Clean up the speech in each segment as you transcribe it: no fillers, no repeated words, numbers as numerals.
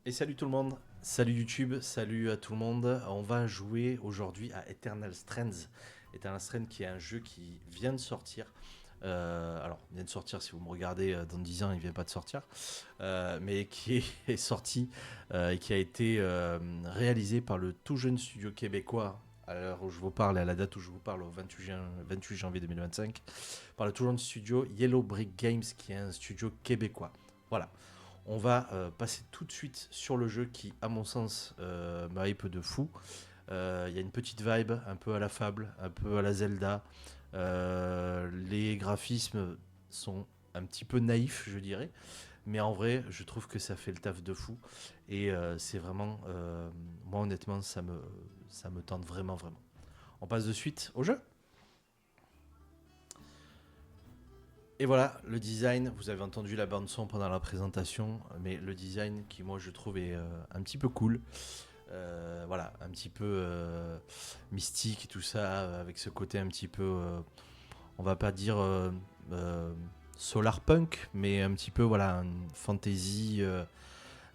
Et salut tout le monde, salut YouTube, salut à tout le monde. On va jouer aujourd'hui à Eternal Strands. Eternal Strands qui est un jeu qui vient de sortir. Alors, il vient de sortir, si vous me regardez dans 10 ans, il vient pas de sortir. Mais qui est sorti et qui a été réalisé par le tout jeune studio québécois, à l'heure où je vous parle et à la date où je vous parle, au 28 janvier 2025, par le tout jeune studio Yellow Brick Games, qui est un studio québécois. Voilà. On va passer tout de suite sur le jeu qui, à mon sens, me hype de fou. Il y a une petite vibe un peu à la Fable, un peu à la Zelda. Les graphismes sont un petit peu naïfs, je dirais. Mais en vrai, je trouve que ça fait le taf de fou. Et c'est vraiment... moi, honnêtement, ça me tente vraiment, vraiment. On passe de suite au jeu. Et voilà, le design, vous avez entendu la bande son pendant la présentation, mais le design qui moi je trouve est un petit peu cool. Voilà, un petit peu mystique et tout ça, avec ce côté un petit peu, on va pas dire euh, solar punk, mais un petit peu voilà, une fantasy,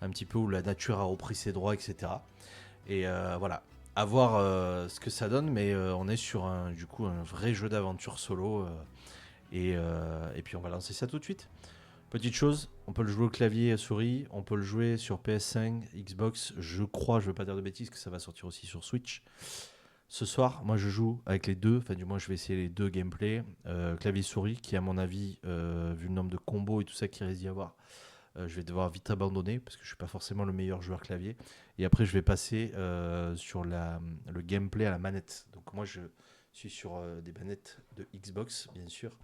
un petit peu où la nature a repris ses droits, etc. Et voilà, à voir ce que ça donne, mais on est sur du coup un vrai jeu d'aventure solo. Et puis on va lancer ça tout de suite. Petite chose, on peut le jouer au clavier et à souris, on peut le jouer sur PS5, Xbox, je crois, je veux pas dire de bêtises, que ça va sortir aussi sur Switch. Ce soir, moi je joue avec les deux, enfin du moins je vais essayer les deux gameplays, clavier-souris, qui à mon avis, vu le nombre de combos et tout ça qu'il risque d'y avoir, je vais devoir vite abandonner, parce que je suis pas forcément le meilleur joueur clavier. Et après je vais passer sur le gameplay à la manette. Donc moi je suis sur des manettes de Xbox, bien sûr,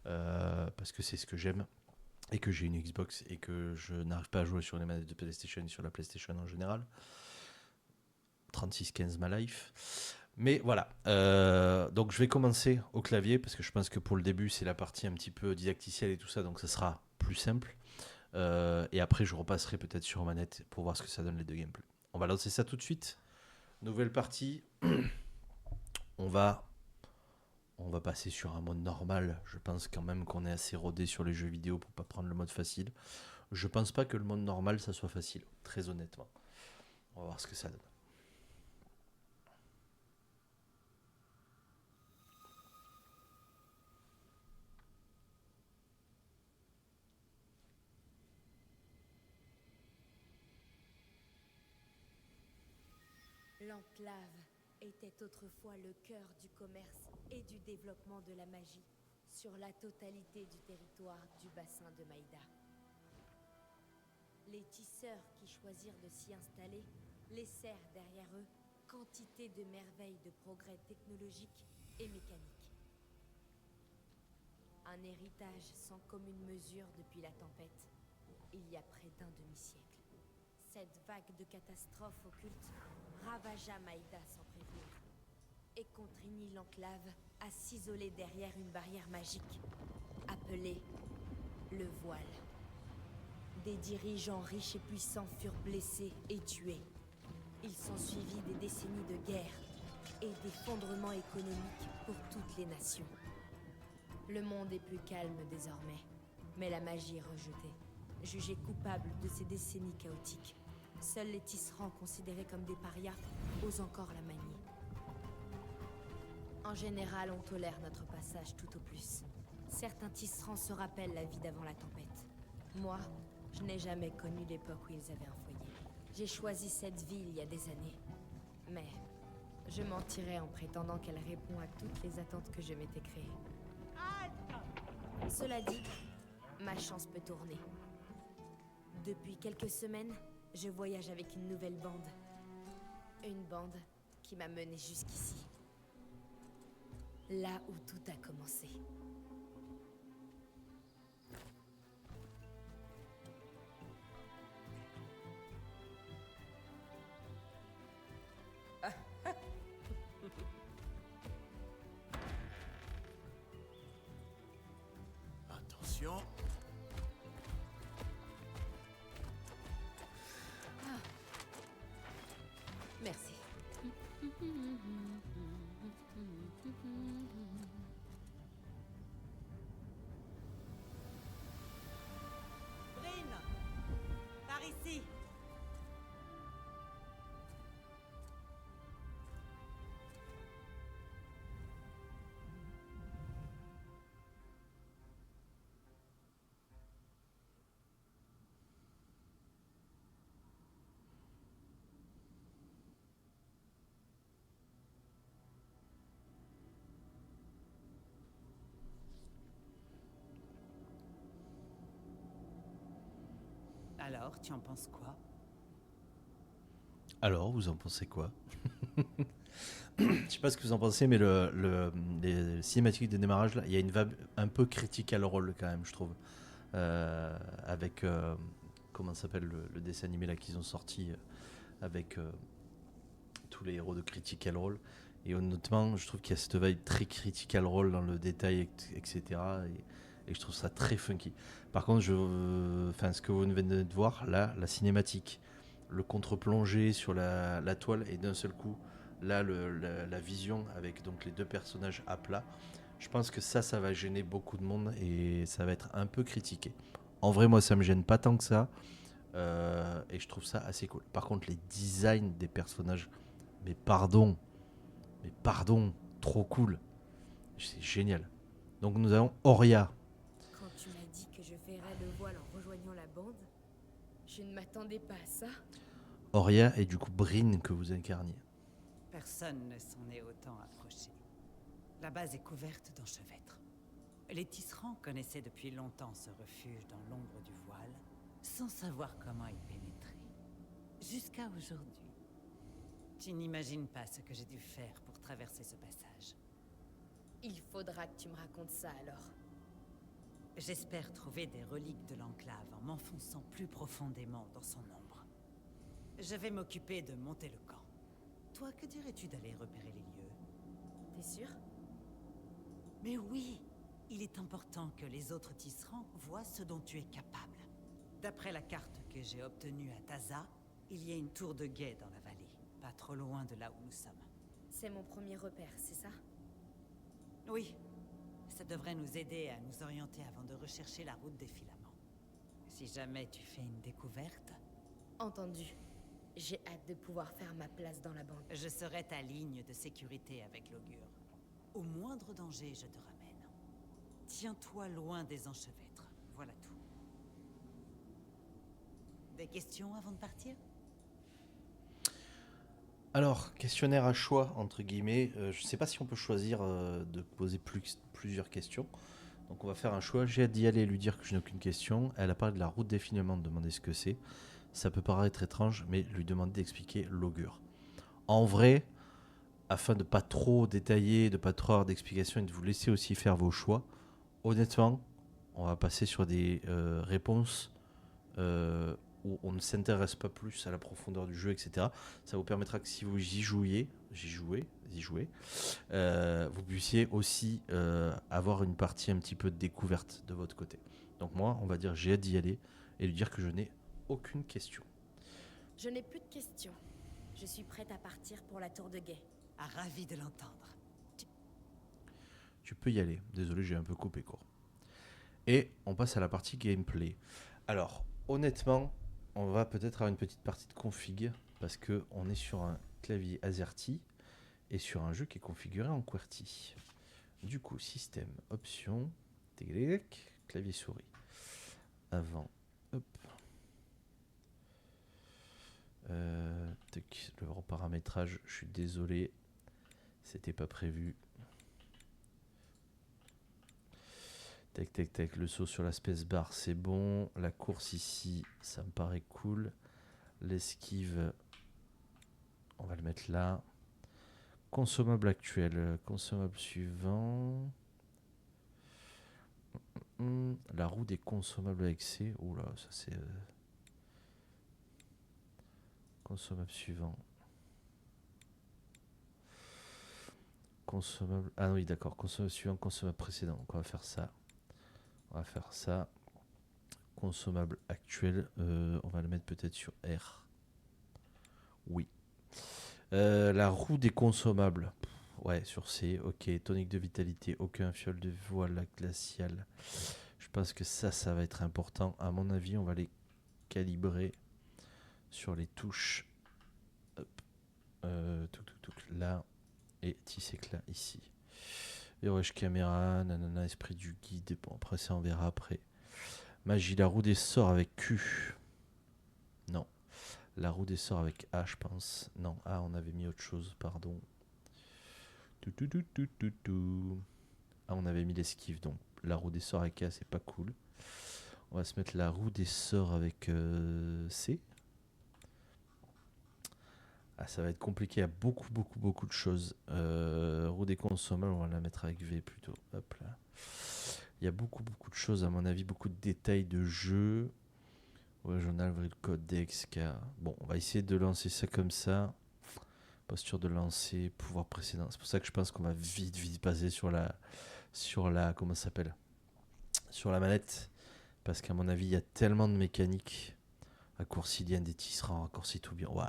parce que c'est ce que j'aime et que j'ai une Xbox et que je n'arrive pas à jouer sur les manettes de PlayStation et sur la PlayStation en général. 3615 ma life. Mais voilà, donc je vais commencer au clavier parce que je pense que pour le début c'est la partie un petit peu didacticielle et tout ça, donc ça sera plus simple. Et après je repasserai peut-être sur manette pour voir ce que ça donne les deux gameplays. On va lancer ça tout de suite. Nouvelle partie. On va On va passer sur un mode normal. Je pense quand même qu'on est assez rodé sur les jeux vidéo pour pas prendre le mode facile. Je pense pas que le mode normal ça soit facile, très honnêtement. On va voir ce que ça donne. L'enclave était autrefois le cœur du commerce et du développement de la magie sur la totalité du territoire du bassin de Maïda. Les tisseurs qui choisirent de s'y installer laissèrent derrière eux quantité de merveilles de progrès technologiques et mécaniques. Un héritage sans commune mesure depuis la tempête, il y a près d'un demi-siècle. Cette vague de catastrophes occultes ravagea Maïda sans prévenir et contraignit l'enclave à s'isoler derrière une barrière magique appelée le voile. Des dirigeants riches et puissants furent blessés et tués. Il s'ensuivit des décennies de guerre et d'effondrement économique pour toutes les nations. Le monde est plus calme désormais, mais la magie est rejetée, jugée coupable de ces décennies chaotiques. Seuls les tisserands considérés comme des parias osent encore la manier. En général, on tolère notre passage tout au plus. Certains tisserands se rappellent la vie d'avant la tempête. Moi, je n'ai jamais connu l'époque où ils avaient un foyer. J'ai choisi cette vie il y a des années. Mais je mentirais en prétendant qu'elle répond à toutes les attentes que je m'étais créées. Cela dit, ma chance peut tourner. Depuis quelques semaines, je voyage avec une nouvelle bande. Une bande qui m'a menée jusqu'ici. Là où tout a commencé. Attention. Merci. Brine, par ici. Alors, tu en penses quoi? Alors, vous en pensez quoi? Je sais pas ce que vous en pensez, mais les cinématiques de démarrage, là, il y a une vibe un peu critical role quand même, je trouve. Avec, comment ça s'appelle le dessin animé là qu'ils ont sorti avec tous les héros de critical role. Et honnêtement, je trouve qu'il y a cette vibe très critical role dans le détail, etc. Et je trouve ça très funky. Par contre, ce que vous venez de voir, là, la cinématique, le contre-plongé sur la toile, et d'un seul coup, là, la vision avec donc les deux personnages à plat, je pense que ça va gêner beaucoup de monde et ça va être un peu critiqué. En vrai, moi, ça me gêne pas tant que ça. Et je trouve ça assez cool. Par contre, les designs des personnages, mais pardon, trop cool. C'est génial. Donc nous avons Oria. Quand tu m'as dit que je verrais le voile en rejoignant la bande, je ne m'attendais pas à ça. Oria et du coup Bryn que vous incarniez. Personne ne s'en est autant approché. La base est couverte d'enchevêtres. Les tisserands connaissaient depuis longtemps ce refuge dans l'ombre du voile, sans savoir comment y pénétrer. Jusqu'à aujourd'hui. Tu n'imagines pas ce que j'ai dû faire pour traverser ce passage. Il faudra que tu me racontes ça alors. J'espère trouver des reliques de l'enclave en m'enfonçant plus profondément dans son ombre. Je vais m'occuper de monter le camp. Toi, que dirais-tu d'aller repérer les lieux? T'es sûr? Mais oui, il est important que les autres tisserands voient ce dont tu es capable. D'après la carte que j'ai obtenue à Taza, il y a une tour de guet dans la vallée, pas trop loin de là où nous sommes. C'est mon premier repère, c'est ça? Oui, ça devrait nous aider à nous orienter avant de rechercher la route des filaments. Si jamais tu fais une découverte, Entendu. J'ai hâte de pouvoir faire ma place dans la bande. je serai ta ligne de sécurité avec l'augure. Au moindre danger, je te ramène. Tiens-toi loin des enchevêtres, voilà tout. Des questions avant de partir? Alors, questionnaire à choix, entre guillemets. Je sais pas si on peut choisir de poser plusieurs questions. Donc on va faire un choix. J'ai hâte d'y aller et lui dire que je n'ai aucune question. Elle a parlé de la route des filaments, de demander ce que c'est. Ça peut paraître étrange, mais lui demander d'expliquer l'augure. En vrai, afin de pas trop détailler, de pas trop avoir d'explications et de vous laisser aussi faire vos choix, honnêtement, on va passer sur des réponses où on ne s'intéresse pas plus à la profondeur du jeu, etc. Ça vous permettra que si vous y jouez, vous puissiez aussi avoir une partie un petit peu de découverte de votre côté. Donc moi, on va dire j'ai hâte d'y aller et lui dire que je n'ai aucune question. Je n'ai plus de questions. Je suis prête à partir pour la tour de guet. Ah, ravi de l'entendre. Tu peux y aller. Désolé, j'ai un peu coupé court. Et on passe à la partie gameplay. Alors, honnêtement, on va peut-être avoir une petite partie de config parce que on est sur un clavier AZERTY et sur un jeu qui est configuré en QWERTY. Du coup, système, options, clavier souris. Avant, hop. Le reparamétrage, je suis désolé, c'était pas prévu. Tac, le saut sur la spacebar, c'est bon. La course ici, ça me paraît cool. L'esquive, on va le mettre là. Consommable actuel, consommable suivant. La roue des consommables avec C. Oula, ça c'est... Consommable suivant. Consommable... Ah oui, d'accord. Consommable suivant, consommable précédent. Donc on va faire ça. Consommable actuel, on va le mettre peut-être sur R. Oui. La roue des consommables. Ouais, sur C. Ok. Tonique de vitalité. Aucun fiole de voile glaciale. Je pense que ça va être important. À mon avis, on va les calibrer sur les touches. Hop. Là. Et Tisséclat ici. Virage caméra, nanana, esprit du guide. Bon, après ça, on verra après. Magie, la roue des sorts avec Q. Non. La roue des sorts avec A, je pense. Non, A, on avait mis autre chose, pardon. Ah, on avait mis l'esquive, donc la roue des sorts avec A, c'est pas cool. On va se mettre la roue des sorts avec C. Ah, ça va être compliqué à beaucoup de choses. Roue des consommables, on va la mettre avec V plutôt. Hop là. Il y a beaucoup de choses à mon avis, beaucoup de détails de jeu. Ouais, journal, le code DXK. Bon, on va essayer de lancer ça comme ça. Posture de lancer, pouvoir précédent. C'est pour ça que je pense qu'on va vite passer sur la comment ça s'appelle, sur la manette, parce qu'à mon avis, il y a tellement de mécaniques. Raccourci lien des tisserands, raccourci tout bien. Ouais.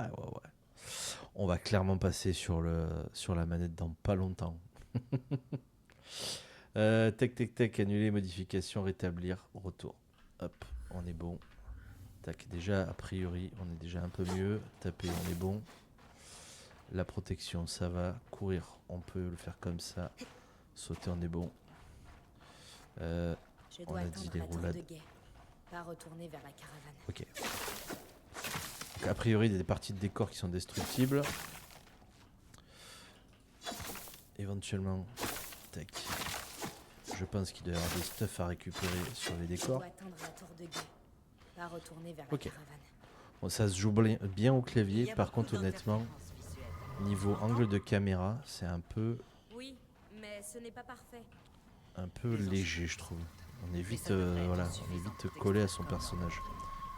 On va clairement passer sur la manette dans pas longtemps. Tac, annuler, modification, rétablir, retour. Hop, on est bon. Tac, déjà, a priori, on est déjà un peu mieux. Taper, on est bon. La protection, ça va. Courir, on peut le faire comme ça. Sauter, on est bon. Je On dois a dit attendre les la tour roulades. de guet, pas retourner vers la caravane. Ok. Donc, a priori, il y a des parties de décor qui sont destructibles. Éventuellement, tac. Je pense qu'il doit y avoir des stuff à récupérer sur les Je décors. dois attendre la tour de guet, pas retourner vers Ok. la caravane. Bon, ça se joue bien au Il clavier. y a Par beaucoup contre, honnêtement, d'interférences visuelles. niveau angle de caméra, c'est un peu Oui, mais ce n'est pas parfait. léger, je trouve. On est vite, on est vite collé à son personnage.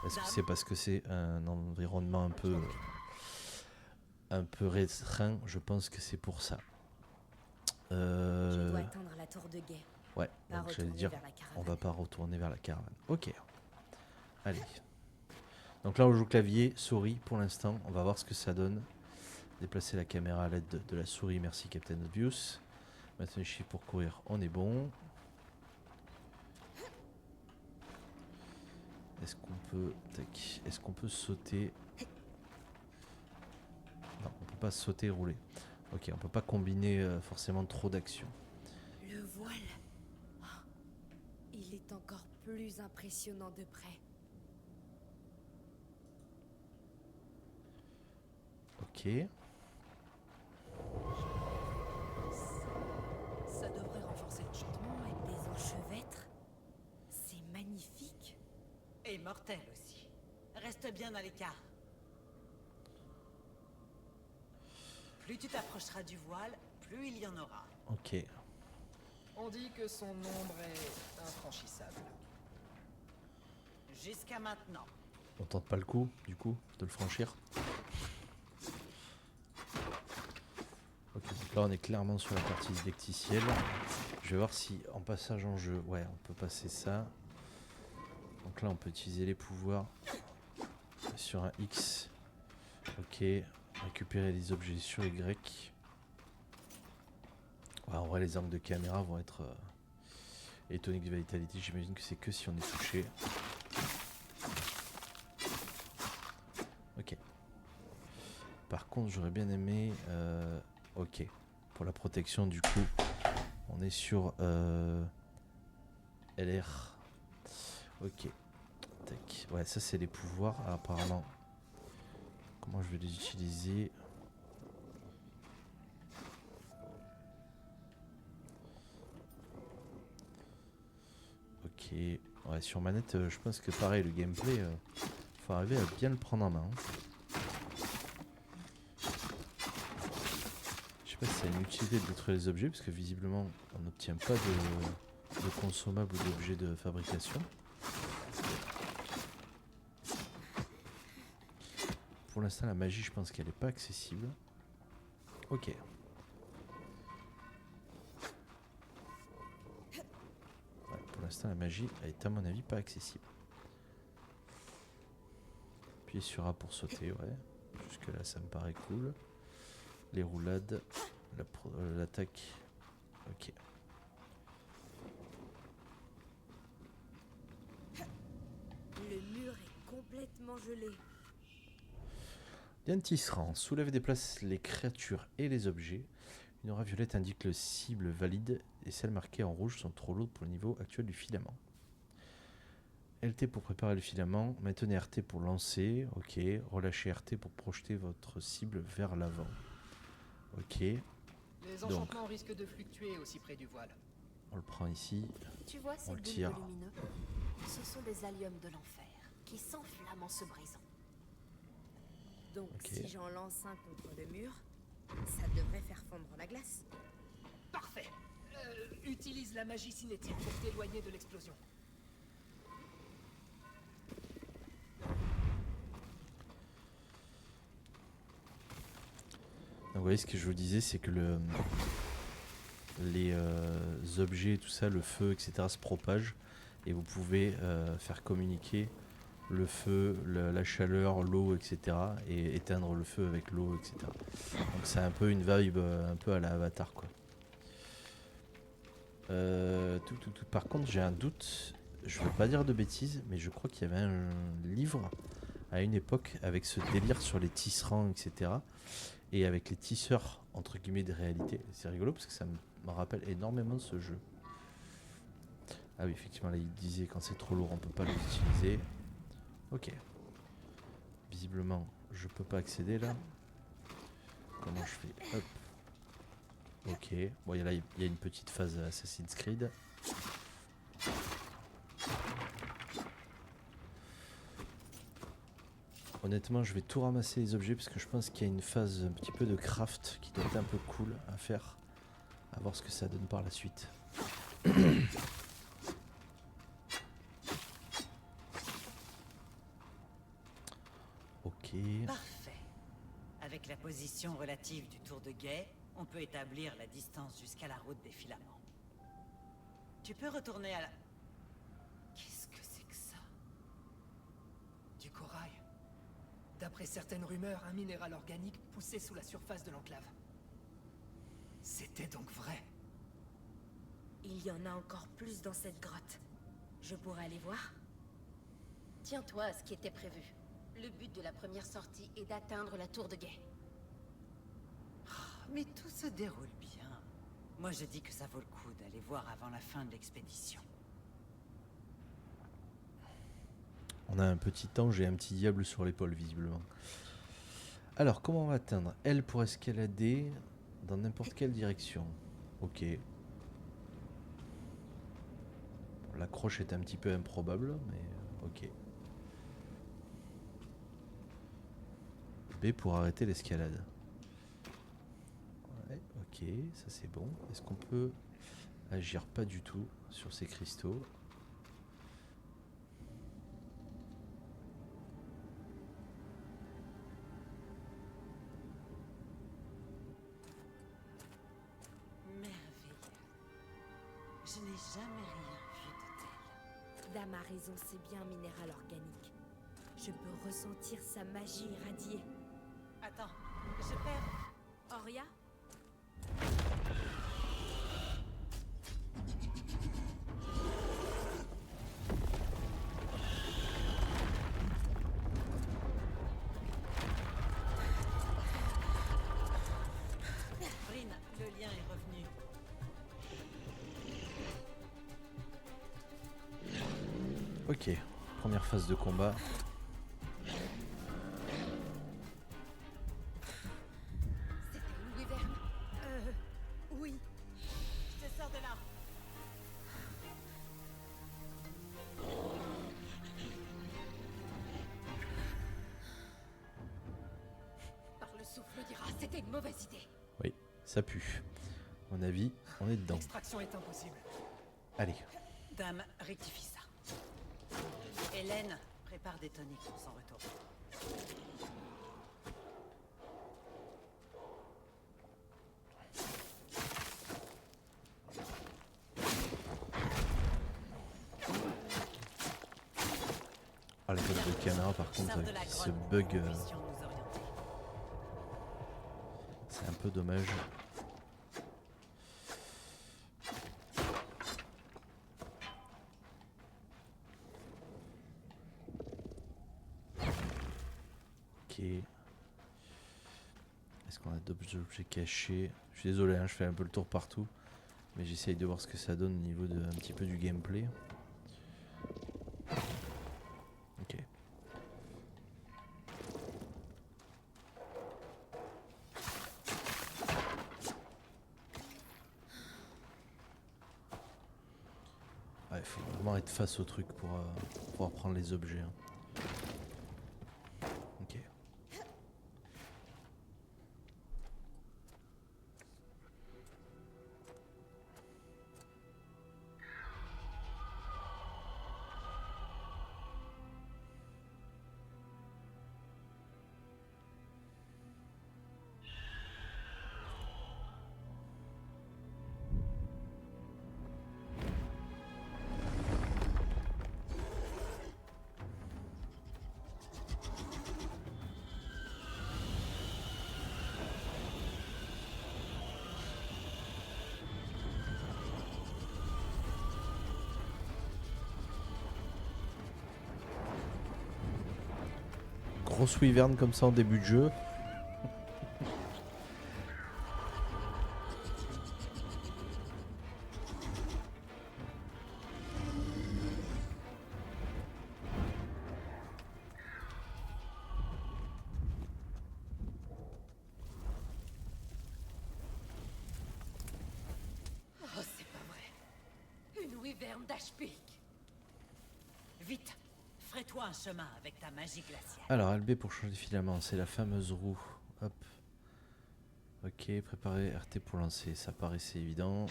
Est-ce que c'est parce que c'est un environnement un peu restreint? Je pense que c'est pour ça. Je dois attendre la tour de guet, Ouais, pas donc j'allais retourner dire, vers la caravane. on va pas retourner vers la caravane. Ok. Allez. Donc là, on joue clavier, souris pour l'instant. On va voir ce que ça donne. Déplacer la caméra à l'aide de la souris. Merci Captain Obvious. Maintenant, un chiffre pour courir. On est bon. Est-ce qu'on peut... Tac. Est-ce qu'on peut sauter? Non, on peut pas sauter et rouler. Ok, on peut pas combiner forcément trop d'actions. Le voile. Oh, il est encore plus impressionnant de près. Ok. Ça devrait renforcer l'enchantement avec des enchevêtres. C'est magnifique. Et mortel aussi. Reste bien à l'écart. Plus tu t'approcheras du voile, plus il y en aura. Ok. On dit que son ombre est infranchissable. Jusqu'à maintenant. On tente pas le coup, du coup, de le franchir. Ok, donc là on est clairement sur la partie didacticielle. Je vais voir si en passage en jeu, ouais, on peut passer ça. Donc là on peut utiliser les pouvoirs sur un X. Ok, récupérer les objets sur Y. Ouais, en vrai les angles de caméra vont être et tonique de vitality, j'imagine que c'est que si on est touché. Ok. Par contre j'aurais bien aimé ok, pour la protection du coup on est sur LR. Ok, tac. Ouais, ça c'est les pouvoirs. Ah, apparemment, comment je vais les utiliser? Ok, ouais, sur manette je pense que pareil le gameplay faut arriver à bien le prendre en main. Je sais pas si ça a une utilité de détruire les objets, parce que visiblement on n'obtient pas de consommables ou d'objets de fabrication. Pour l'instant la magie je pense qu'elle n'est pas accessible. Ok. Ouais, pour l'instant la magie elle est à mon avis pas accessible. Puis sur A pour sauter, ouais. Jusque là ça me paraît cool. Les roulades, l'attaque. Ok. Le mur est complètement gelé. Lien tisserand. Soulève et déplace les créatures et les objets. Une aura violette indique le cible valide et celles marquées en rouge sont trop lourdes pour le niveau actuel du filament. LT pour préparer le filament. Maintenez RT pour lancer. Ok. Relâchez RT pour projeter votre cible vers l'avant. Ok. Les enchantements risquent de fluctuer aussi près du voile. On le prend ici. Tu vois On ces le bulbes tire. lumineux? Ce sont des alliums de l'enfer qui s'enflamment en se brisant. Donc Ok. si j'en lance un contre le mur, ça devrait faire fondre la glace. Parfait. Utilise la magie cinétique pour t'éloigner de l'explosion. Donc, vous voyez, ce que je vous disais, c'est que les objets, tout ça, le feu, etc., se propagent et vous pouvez faire communiquer le feu, la chaleur, l'eau, etc., et éteindre le feu avec l'eau, etc. Donc c'est un peu une vibe un peu à la Avatar, quoi. Par contre, j'ai un doute, je veux pas dire de bêtises, mais je crois qu'il y avait un livre à une époque avec ce délire sur les tisserands, etc., et avec les tisseurs, entre guillemets, de réalité. C'est rigolo parce que ça me rappelle énormément ce jeu. Ah oui, effectivement, là, il disait quand c'est trop lourd, on peut pas l'utiliser. Ok. Visiblement, je peux pas accéder là. Comment je fais? Hop. Ok. Bon, là, il y a une petite phase Assassin's Creed. Honnêtement, je vais tout ramasser les objets parce que je pense qu'il y a une phase un petit peu de craft qui doit être un peu cool à faire. À voir ce que ça donne par la suite. Ok. Parfait. Avec la position relative du tour de guet, on peut établir la distance jusqu'à la route des filaments. Tu peux retourner à la... Qu'est-ce que c'est que ça? Du corail. D'après certaines rumeurs, un minéral organique poussait sous la surface de l'enclave. C'était donc vrai. Il y en a encore plus dans cette grotte. Je pourrais aller voir? Tiens-toi à ce qui était prévu. Le but de la première sortie est d'atteindre la tour de guet. Mais tout se déroule bien. Moi, je dis que ça vaut le coup d'aller voir avant la fin de l'expédition. On a un petit ange et un petit diable sur l'épaule, visiblement. Alors, comment on va atteindre? L pour escalader dans n'importe quelle direction. Ok. Bon, l'accroche est un petit peu improbable, mais ok. B pour arrêter l'escalade. Ouais, ok, ça c'est bon. Est-ce qu'on peut agir? Pas du tout sur ces cristaux. Merveilleux. Je n'ai jamais rien vu de tel. Dame a raison, c'est bien un minéral organique. Je peux ressentir sa magie irradier. Attends, je perds... Oria? Bryn, le lien est revenu. Ok, première phase de combat. C'était une wyvern. Oui. Je te sors de là. Par le souffle d'Ira, c'était une mauvaise idée. Oui, ça pue. À mon avis, on est dedans. L'extraction est impossible. Allez. Dame, rectifie ça. Hélène, prépare des toniques pour son retour. Ah, la tête de canard, par contre, Sors de avec la ce grotte bug, pour que nous puissions nous orienter. c'est un peu dommage. Ok. Est-ce qu'on a d'autres objets cachés? Je suis désolé, hein, je fais un peu le tour partout. Mais j'essaye de voir ce que ça donne au niveau de un petit peu du gameplay. Ok. Ouais, il faut vraiment être face au truc pour pouvoir prendre les objets. Hein. Ok. Grosse wyvern comme ça en début de jeu. Oh, c'est pas vrai. Une wyvern d'Ashpeak. Vite, ferai-toi un chemin avec ta magie glaciale. Alors LB pour changer de filament, c'est la fameuse roue. Hop. Ok, préparer RT pour lancer, ça paraissait évident.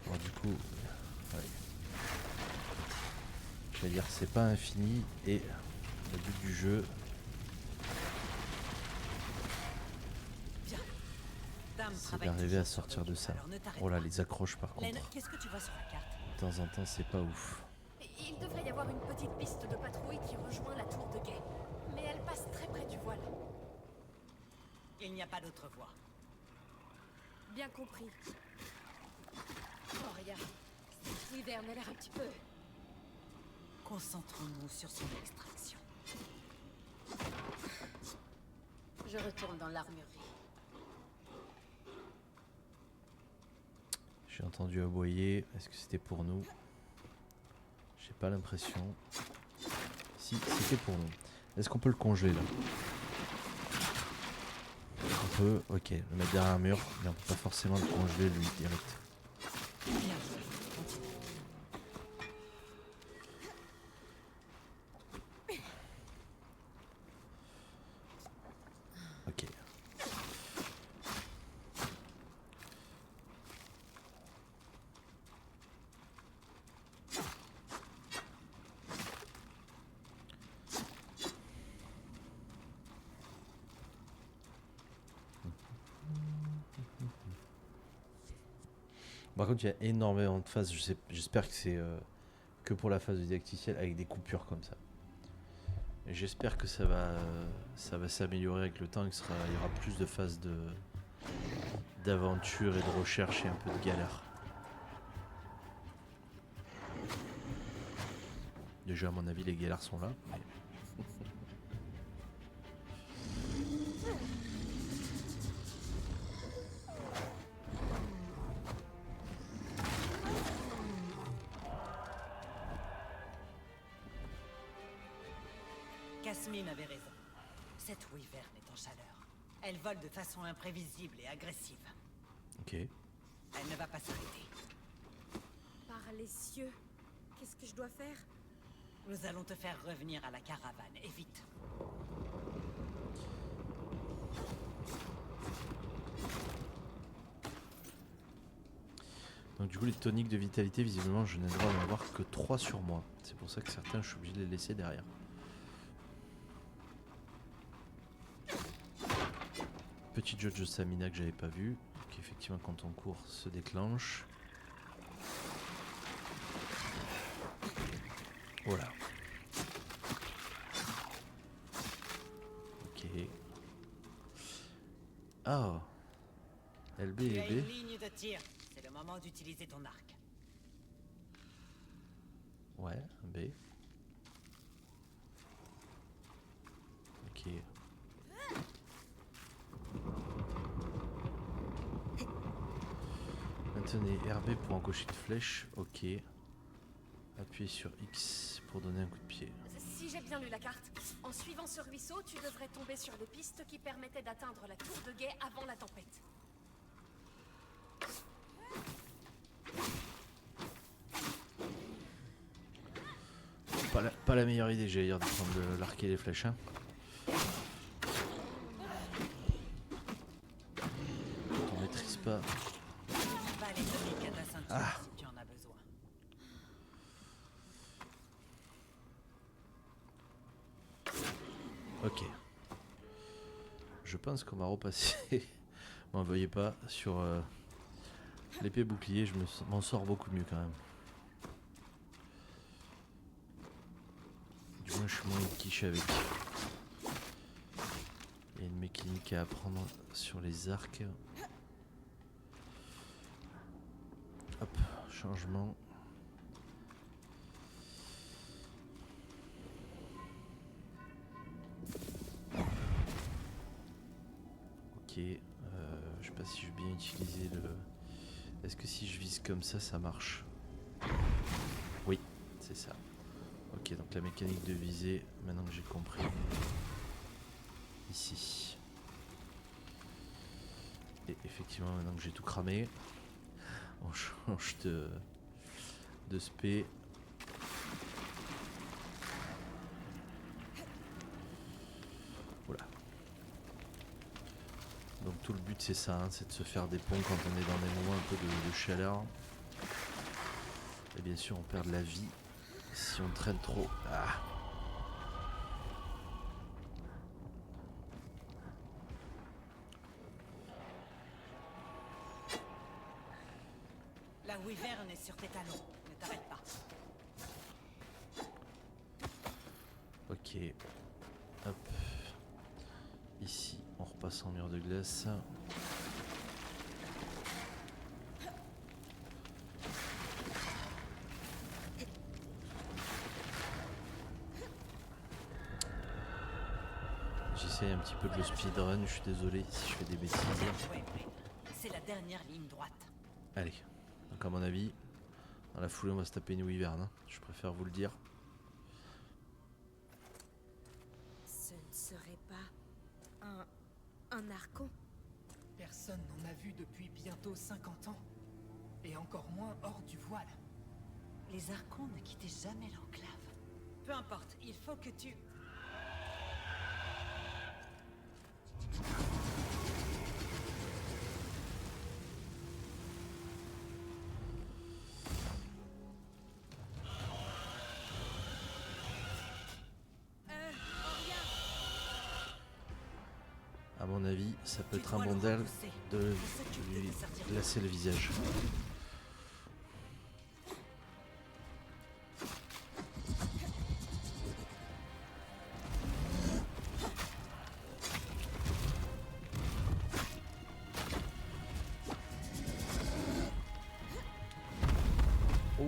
Alors du coup, ouais. Je vais dire c'est pas infini et le but du jeu. C'est d'arriver à sortir de ça. Oh là, les accroches par contre. Qu'est-ce que tu vois sur la carte? De temps en temps, c'est pas ouf. Il devrait y avoir une petite piste de patrouille qui rejoint la tour de guet. Mais elle passe très près du voile. Il n'y a pas d'autre voie. Bien compris. Oh, regarde. Cette wyvern a l'air un petit peu... Concentrons-nous sur son extraction. Je retourne dans l'armurerie. J'ai entendu aboyer. Est-ce que c'était pour nous? J'ai pas l'impression. Si, c'était pour nous. Est-ce qu'on peut le congeler là? On peut, ok, le mettre derrière un mur, mais on peut pas forcément le congeler lui direct. Bien joué, continue. Ok. Par contre, il y a énormément de phases. J'espère que c'est que pour la phase de didacticiel avec des coupures comme ça. Et j'espère que ça va s'améliorer avec le temps et il y aura plus de phases d'aventure et de recherche et un peu de galère. Déjà, à mon avis, les galères sont là. Mais... Kasmine avait raison. Cette wyvern est en chaleur. Elle vole de façon imprévisible et agressive. Ok. Elle ne va pas s'arrêter. Par les cieux, qu'est-ce que je dois faire? Nous allons te faire revenir à la caravane, et vite. Donc du coup, les toniques de vitalité, visiblement, je n'ai le droit d'en avoir que 3 sur moi. C'est pour ça que certains, je suis obligé de les laisser derrière. Petite jauge de stamina que j'avais pas vu, qui effectivement quand on court se déclenche. Voilà. Ok. Ah. LB Tu et as B. une ligne de tir. C'est le moment d'utiliser ton arc. Ouais, B. Ok. Maintenez RB pour encocher une flèche. Ok. Appuyez sur X pour donner un coup de pied. Si j'ai bien lu la carte, en suivant ce ruisseau, tu devrais tomber sur des pistes qui permettaient d'atteindre la tour de guet avant la tempête. Pas la meilleure idée, j'allais dire, de prendre l'arc et les flèches. Hein. On maîtrise pas. Va les donner à ta ceinture si tu en as besoin. Ok. Je pense qu'on va repasser. M'en veuillez pas sur l'épée bouclier, je m'en sors beaucoup mieux quand même. Du moins je suis moins quiche avec. Il y a une mécanique à apprendre sur les arcs. Hop, changement. Ok, je sais pas si je vais bien utiliser le... Est-ce que si je vise comme ça marche? Oui, c'est ça. Ok, donc la mécanique de visée, maintenant que j'ai compris. Ici. Et effectivement, maintenant que j'ai tout cramé, on change de spé. Voilà. Donc tout le but c'est ça, hein, c'est de se faire des ponts quand on est dans des moments un peu de chaleur. Et bien sûr on perd de la vie si on traîne trop. Ah. La Wyvern est sur tes talons. Ne t'arrête pas. Ok. Hop. Ici, on repasse en mur de glace. J'essaie un petit peu de le speedrun, je suis désolé si je fais des bêtises. C'est la dernière ligne droite. Allez, donc à mon avis, dans la foulée on va se taper une Wyvern, hein. Je préfère vous le dire. Ce ne serait pas un archon? Personne n'en a vu depuis bientôt 50 ans. Et encore moins hors du voile. Les Archons ne quittaient jamais l'enclave. Peu importe, il faut que tu... À mon avis, ça peut être un bon deal de lui glacer le visage. Oh.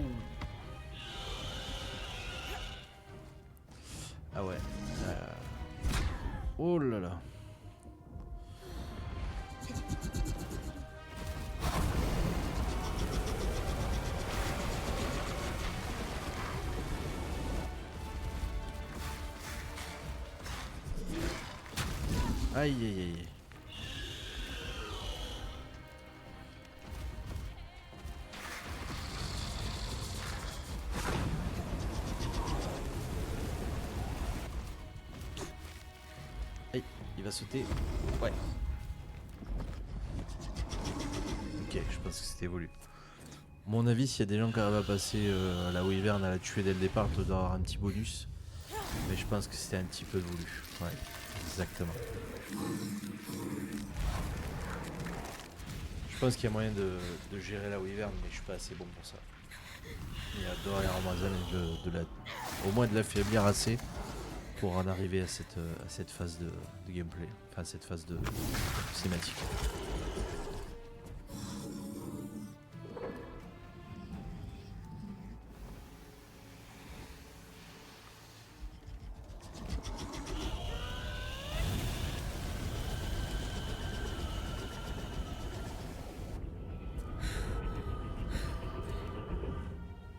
Ah ouais. Oh là là. Aïe aïe aïe. Aïe, il va sauter. Ouais. Ok, je pense que c'était voulu. Mon avis, s'il y a des gens qui arrivent à passer la Wyvern à la tuer dès le départ, il doit avoir un petit bonus. Mais je pense que c'était un petit peu voulu. Ouais, exactement. Je pense qu'il y a moyen de gérer la Wyvern, mais je suis pas assez bon pour ça. Il y a Dor et Armazan au moins de l'affaiblir assez pour en arriver à cette phase de gameplay, enfin cette phase de cinématique.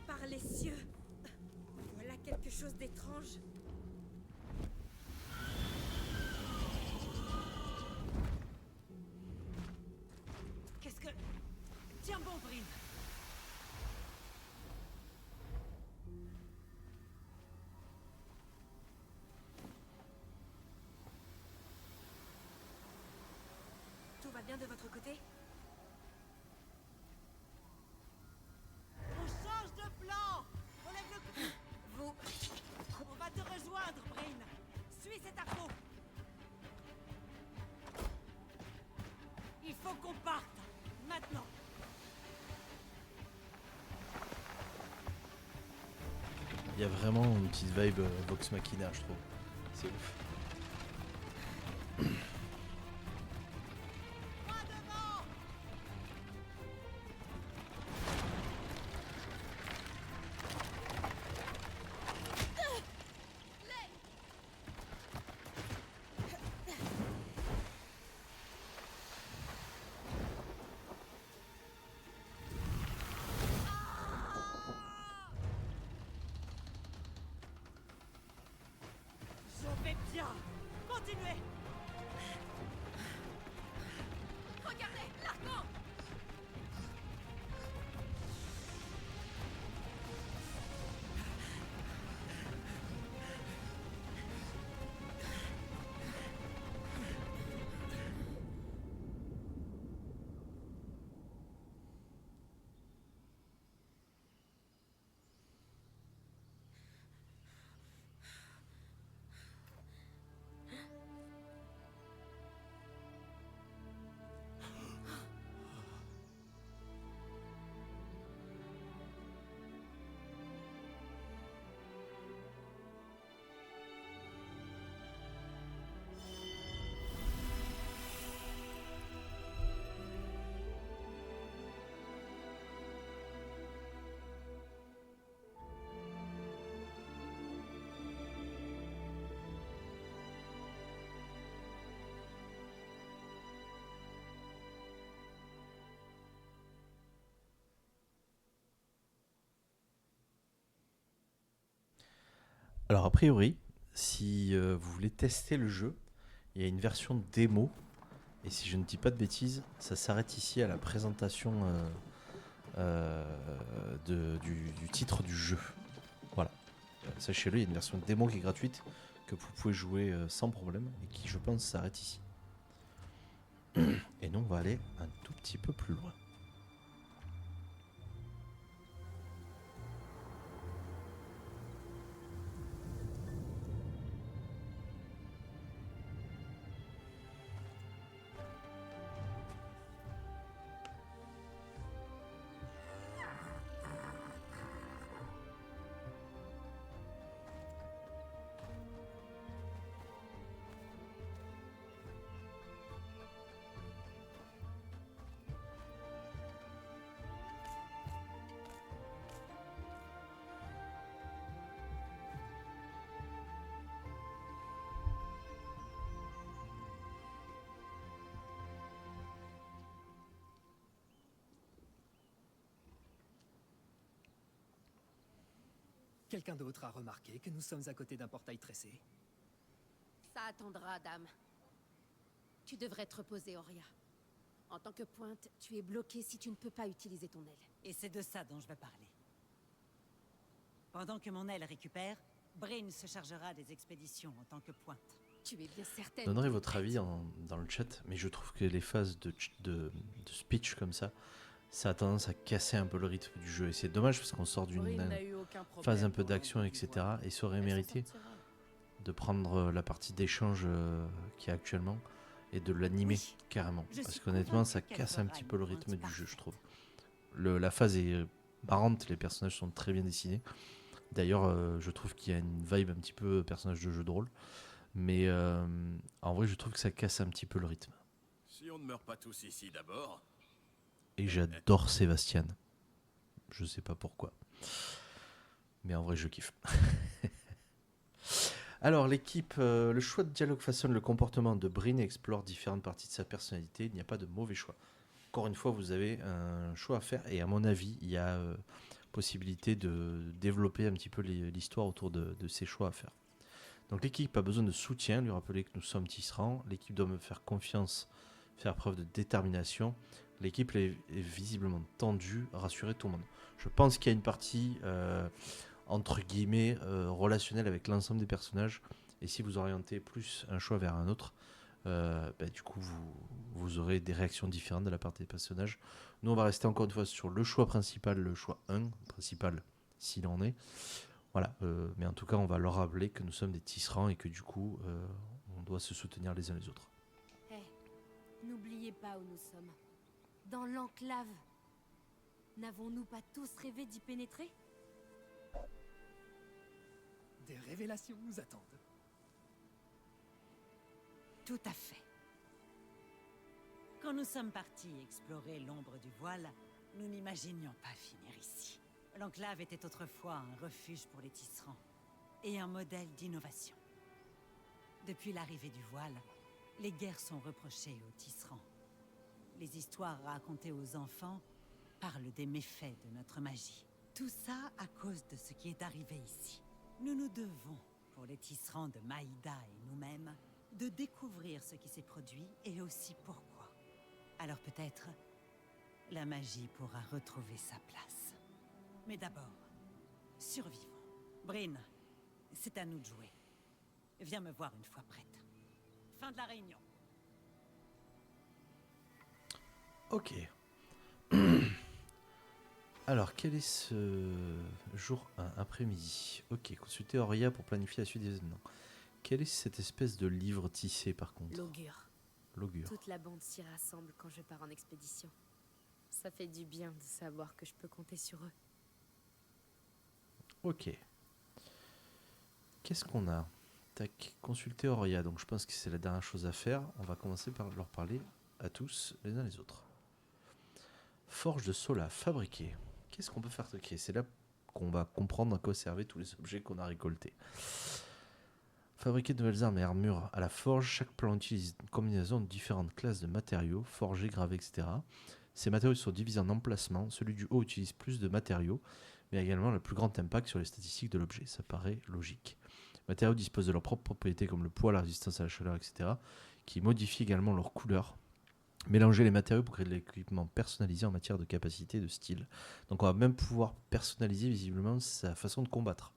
Par les cieux! Voilà quelque chose d'étrange. Qu'est-ce que... Tiens bon, Bryn. bien de votre côté? On change de plan. Relève le cou. Vous... On va te rejoindre, Bryn. Suis cet arceau. Il faut qu'on parte. Maintenant. Il y a vraiment une petite vibe Vox Machina, je trouve. C'est ouf. Moi devant. Je vais bien. Continuez. Regardez, l'arco! Alors a priori, si vous voulez tester le jeu, il y a une version démo. Et si je ne dis pas de bêtises, ça s'arrête ici à la présentation du titre du jeu. Voilà. Sachez-le, il y a une version démo qui est gratuite, que vous pouvez jouer sans problème, et qui, je pense, s'arrête ici. Et nous, on va aller un tout petit peu plus loin. Quelqu'un d'autre a remarqué que nous sommes à côté d'un portail tressé? Ça attendra, dame. Tu devrais te reposer, Oria. En tant que pointe, tu es bloqué si tu ne peux pas utiliser ton aile. Et c'est de ça dont je veux parler. Pendant que mon aile récupère, Bryn se chargera des expéditions en tant que pointe. Tu es bien certaine. Donnerez que votre t'es avis prête. dans le chat, mais je trouve que les phases de speech comme ça a tendance à casser un peu le rythme du jeu. Et c'est dommage parce qu'on sort d'une phase un peu d'action, etc. Et ça aurait mérité de prendre la partie d'échange qu'il y a actuellement et de l'animer Oui, carrément. je Parce suis qu'honnêtement, ça convaincue qu'elle casse un fera petit une peu le pointe rythme du jeu, je parfaite. trouve. La phase est marrante, les personnages sont très bien dessinés. D'ailleurs, je trouve qu'il y a une vibe un petit peu personnage de jeu de rôle. Mais en vrai, je trouve que ça casse un petit peu le rythme. Si on ne meurt pas tous ici d'abord, Et j'adore Sébastien. Je sais pas pourquoi. Mais en vrai, je kiffe. Alors, l'équipe, le choix de dialogue façonne le comportement de Bryn et explore différentes parties de sa personnalité. Il n'y a pas de mauvais choix. Encore une fois, vous avez un choix à faire. Et à mon avis, il y a possibilité de développer un petit peu l'histoire autour de ces choix à faire. Donc l'équipe a besoin de soutien, lui rappeler que nous sommes tisserands. L'équipe doit me faire confiance, faire preuve de détermination. L'équipe est visiblement tendue, rassurer tout le monde. Je pense qu'il y a une partie, entre guillemets, relationnelle avec l'ensemble des personnages. Et si vous orientez plus un choix vers un autre, Du coup, vous aurez des réactions différentes de la part des personnages. Nous, on va rester encore une fois sur le choix principal, le choix 1, principal s'il en est. Voilà, mais en tout cas, on va leur rappeler que nous sommes des tisserands et que du coup, on doit se soutenir les uns les autres. N'oubliez pas où nous sommes. Dans l'enclave. N'avons-nous pas tous rêvé d'y pénétrer? Des révélations nous attendent. Tout à fait. Quand nous sommes partis explorer l'ombre du voile, nous n'imaginions pas finir ici. L'enclave était autrefois un refuge pour les tisserands et un modèle d'innovation. Depuis l'arrivée du voile, les guerres sont reprochées aux tisserands. Les histoires racontées aux enfants parlent des méfaits de notre magie. Tout ça à cause de ce qui est arrivé ici. Nous nous devons, pour les tisserands de Maïda et nous-mêmes, de découvrir ce qui s'est produit et aussi pourquoi. Alors peut-être, la magie pourra retrouver sa place. Mais d'abord, survivons. Bryn, c'est à nous de jouer. Viens me voir une fois prête. Fin de la réunion. Ok. Alors, quel est ce jour 1, après-midi? Ok, consultez Auria pour planifier la suite des événements. Quelle est cette espèce de livre tissé par contre? L'augure. L'augure. Toute la bande s'y rassemble quand je pars en expédition. Ça fait du bien de savoir que je peux compter sur eux. Ok. Qu'est-ce qu'on a? Tac, consulter Auria. Donc je pense que c'est la dernière chose à faire. On va commencer par leur parler à tous, les uns les autres. Forge de Sola, fabriquer. Qu'est-ce qu'on peut faire? Ok, c'est là qu'on va comprendre à quoi servaient tous les objets qu'on a récoltés. Fabriquer de nouvelles armes et armures à la forge. Chaque plan utilise une combinaison de différentes classes de matériaux, forgés, gravés, etc. Ces matériaux sont divisés en emplacements. Celui du haut utilise plus de matériaux, mais a également le plus grand impact sur les statistiques de l'objet. Ça paraît logique. Les matériaux disposent de leurs propres propriétés comme le poids, la résistance à la chaleur, etc., qui modifient également leur couleur. Mélanger les matériaux pour créer de l'équipement personnalisé en matière de capacité et de style. Donc on va même pouvoir personnaliser visiblement sa façon de combattre.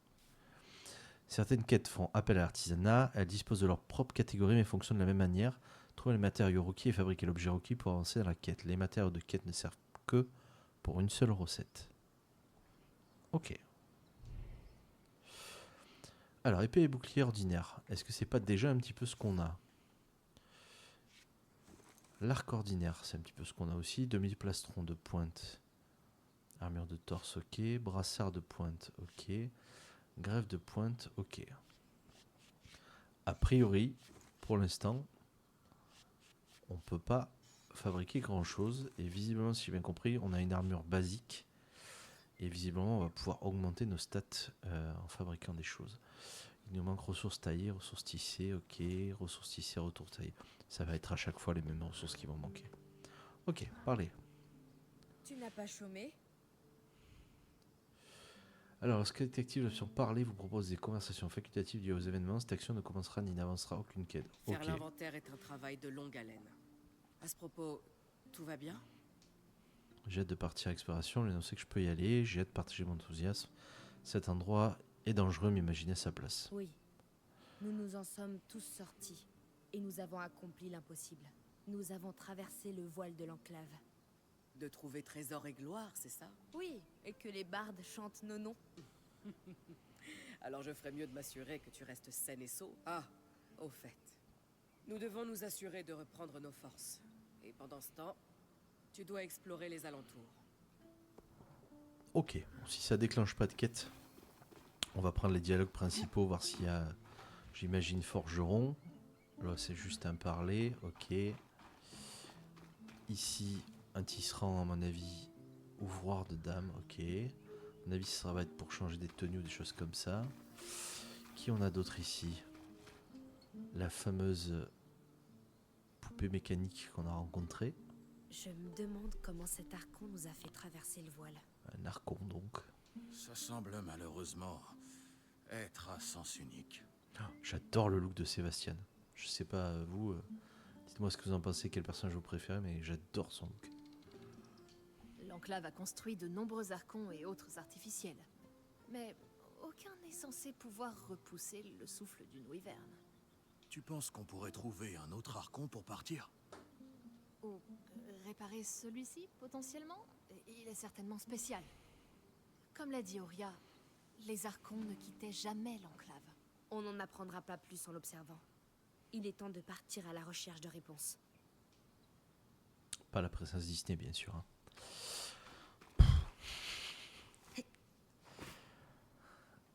Certaines quêtes font appel à l'artisanat, elles disposent de leur propre catégorie mais fonctionnent de la même manière. Trouver les matériaux requis et fabriquer l'objet requis pour avancer dans la quête. Les matériaux de quête ne servent que pour une seule recette. Ok. Alors, épée et bouclier ordinaire. Est-ce que c'est pas déjà un petit peu ce qu'on a? L'arc ordinaire, c'est un petit peu ce qu'on a aussi. Demi-plastron de pointe. Armure de torse, ok. Brassard de pointe, ok. Grève de pointe, ok. A priori, pour l'instant, on peut pas fabriquer grand chose. Et visiblement, si j'ai bien compris, on a une armure basique. Et visiblement, on va pouvoir augmenter nos stats en fabriquant des choses. Il nous manque ressources taillées, ressources tissées, ok. Ressources tissées, retour taillées. Ça va être à chaque fois les mêmes ressources qui vont manquer. Ok, parlez. Tu n'as pas chômé? Alors, lorsque active l'option parler vous propose des conversations facultatives liées aux événements, cette action ne commencera ni n'avancera aucune quête. Faire Ok. l'inventaire est un travail de longue haleine. À ce propos, tout va bien? J'ai hâte de partir à l'exploration, lui annoncer que je peux y aller, j'ai hâte de partager mon enthousiasme. Cet endroit est dangereux, m'imaginer à sa place. Oui. Nous nous en sommes tous sortis. Et nous avons accompli l'impossible. Nous avons traversé le voile de l'enclave. De trouver trésor et gloire, c'est ça? Oui, et que les bardes chantent nos noms. Alors je ferais mieux de m'assurer que tu restes saine et sauve. Ah, au fait. Nous devons nous assurer de reprendre nos forces. Et pendant ce temps, tu dois explorer les alentours. Ok, bon, si ça déclenche pas de quête, on va prendre les dialogues principaux, voir s'il y a, j'imagine, forgeron. Là, c'est juste un parler, ok. Ici, un tisserand, à mon avis, ouvroir de dames, ok. À mon avis, ça va être pour changer des tenues ou des choses comme ça. Qui on a d'autre ici? La fameuse poupée mécanique qu'on a rencontrée. Je me demande comment cet archon nous a fait traverser le voile. Un archon, donc. Ça semble malheureusement être à sens unique. Oh, j'adore le look de Sébastien. Je sais pas, vous, dites-moi ce que vous en pensez, quel personnage vous préférez, mais j'adore son look. L'enclave a construit de nombreux archons et autres artificiels. Mais aucun n'est censé pouvoir repousser le souffle d'une wyverne. Tu penses qu'on pourrait trouver un autre archon pour partir? Ou réparer celui-ci, potentiellement? Il est certainement spécial. Comme l'a dit Auria, les archons ne quittaient jamais l'enclave. On n'en apprendra pas plus en l'observant. Il est temps de partir à la recherche de réponses. Pas la princesse Disney, bien sûr.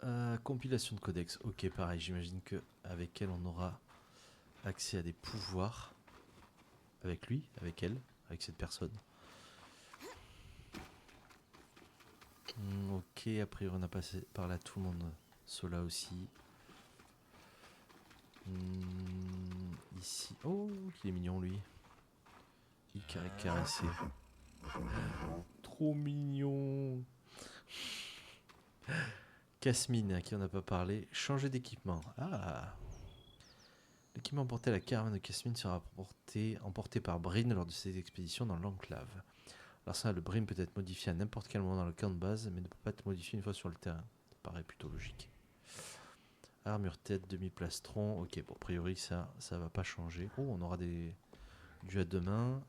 Hein. Compilation de codex. Ok, pareil, j'imagine qu'avec elle, on aura accès à des pouvoirs. Avec lui, avec elle, avec cette personne. Ok, a priori, on a passé par là tout le monde. Cela aussi. Ici. Oh, il est mignon, lui. Il caressé. Trop mignon. Casmine, à qui on n'a pas parlé. Changer d'équipement. L'équipement emporté à la caravane de Casmine sera emporté par Bryn lors de ses expéditions dans l'enclave. L'arsenal de Bryn peut être modifié à n'importe quel moment dans le camp de base, mais ne peut pas être modifié une fois sur le terrain. Ça paraît plutôt logique. Armure tête, demi-plastron. Ok, bon, a priori, ça va pas changer. Oh, on aura du à deux mains.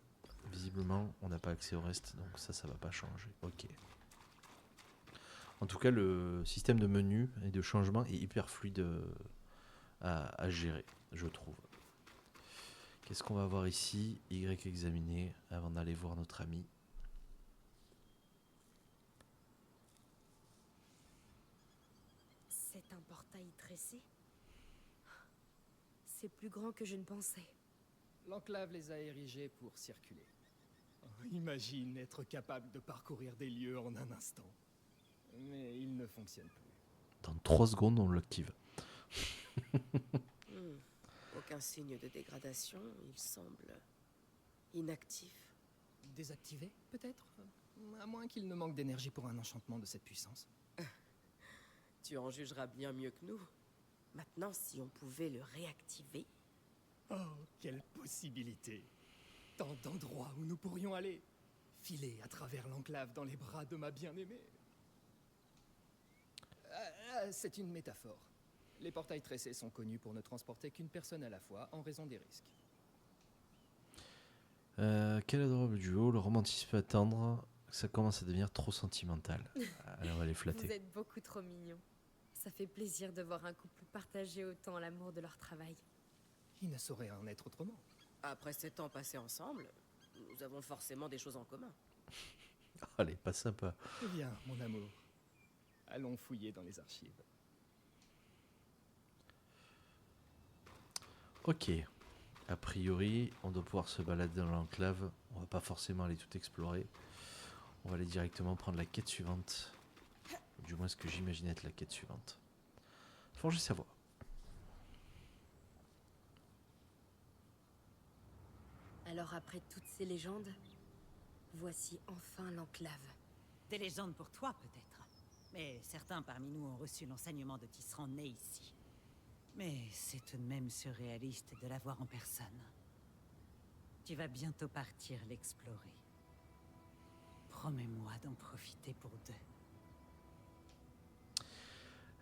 Visiblement, on n'a pas accès au reste, donc ça va pas changer. Ok. En tout cas, le système de menu et de changement est hyper fluide à gérer, je trouve. Qu'est-ce qu'on va voir ici? Y examiner avant d'aller voir notre ami. C'est un portail tressé? C'est plus grand que je ne pensais. L'enclave les a érigés pour circuler. Oh, imagine être capable de parcourir des lieux en un instant. Mais il ne fonctionne plus. Dans 3 secondes, on l'active. Aucun signe de dégradation, il semble inactif. Désactivé, peut-être? À moins qu'il ne manque d'énergie pour un enchantement de cette puissance. Tu en jugeras bien mieux que nous. Maintenant, si on pouvait le réactiver... Oh, quelle possibilité! Tant d'endroits où nous pourrions aller. Filer à travers l'enclave dans les bras de ma bien-aimée. C'est une métaphore. Les portails tressés sont connus pour ne transporter qu'une personne à la fois en raison des risques. Quel adorable duo, le romantisme peut attendre. Ça commence à devenir trop sentimental. Allez, on va les flatter. Vous êtes beaucoup trop mignons. Ça fait plaisir de voir un couple partager autant l'amour de leur travail. Il ne saurait en être autrement. Après 7 ans passés ensemble, nous avons forcément des choses en commun. Allez, pas sympa. Eh bien, mon amour, allons fouiller dans les archives. Ok. A priori, on doit pouvoir se balader dans l'enclave. On va pas forcément aller tout explorer. On va aller directement prendre la quête suivante. Du moins ce que j'imagine être la quête suivante. Forger sa voix. Alors après toutes ces légendes, voici enfin l'enclave. Des légendes pour toi, peut-être. Mais certains parmi nous ont reçu l'enseignement de Tisserand né ici. Mais c'est tout de même surréaliste de la voir en personne. Tu vas bientôt partir l'explorer. Promets-moi d'en profiter pour deux.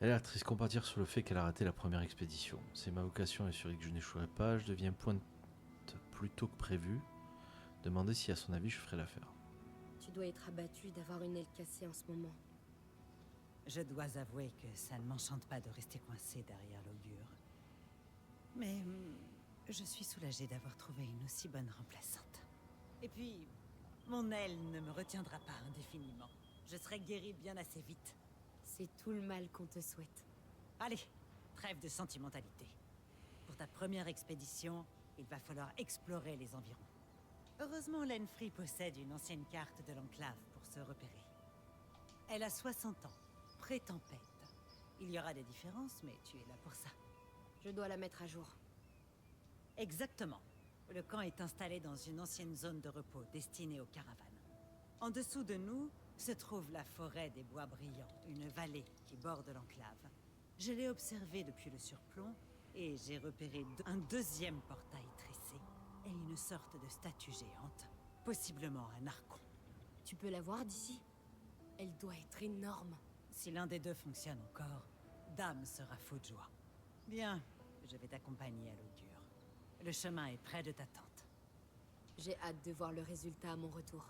Elle a l'air triste qu'on partir sur le fait qu'elle a raté la première expédition. C'est ma vocation, assurer que je n'échouerai pas. Je deviens pointe plus tôt que prévu. Demander si à son avis je ferai l'affaire. Tu dois être abattu d'avoir une aile cassée en ce moment. Je dois avouer que ça ne m'enchante pas de rester coincé derrière l'augure. Mais je suis soulagée d'avoir trouvé une aussi bonne remplaçante. Et puis, mon aile ne me retiendra pas indéfiniment. Je serai guérie bien assez vite. C'est tout le mal qu'on te souhaite. Allez, trêve de sentimentalité. Pour ta première expédition, il va falloir explorer les environs. Heureusement, Lenfrey possède une ancienne carte de l'enclave pour se repérer. Elle a 60 ans, pré-tempête. Il y aura des différences, mais tu es là pour ça. Je dois la mettre à jour. Exactement. Le camp est installé dans une ancienne zone de repos destinée aux caravanes. En dessous de nous se trouve la forêt des Bois Brillants, une vallée qui borde l'enclave. Je l'ai observée depuis le surplomb et j'ai repéré un deuxième portail tressé et une sorte de statue géante, possiblement un archon. Tu peux la voir d'ici? Elle doit être énorme. Si l'un des deux fonctionne encore, Dame sera fou de joie. Bien, que je vais t'accompagner à l'eau dure. Le chemin est près de ta tente. J'ai hâte de voir le résultat à mon retour.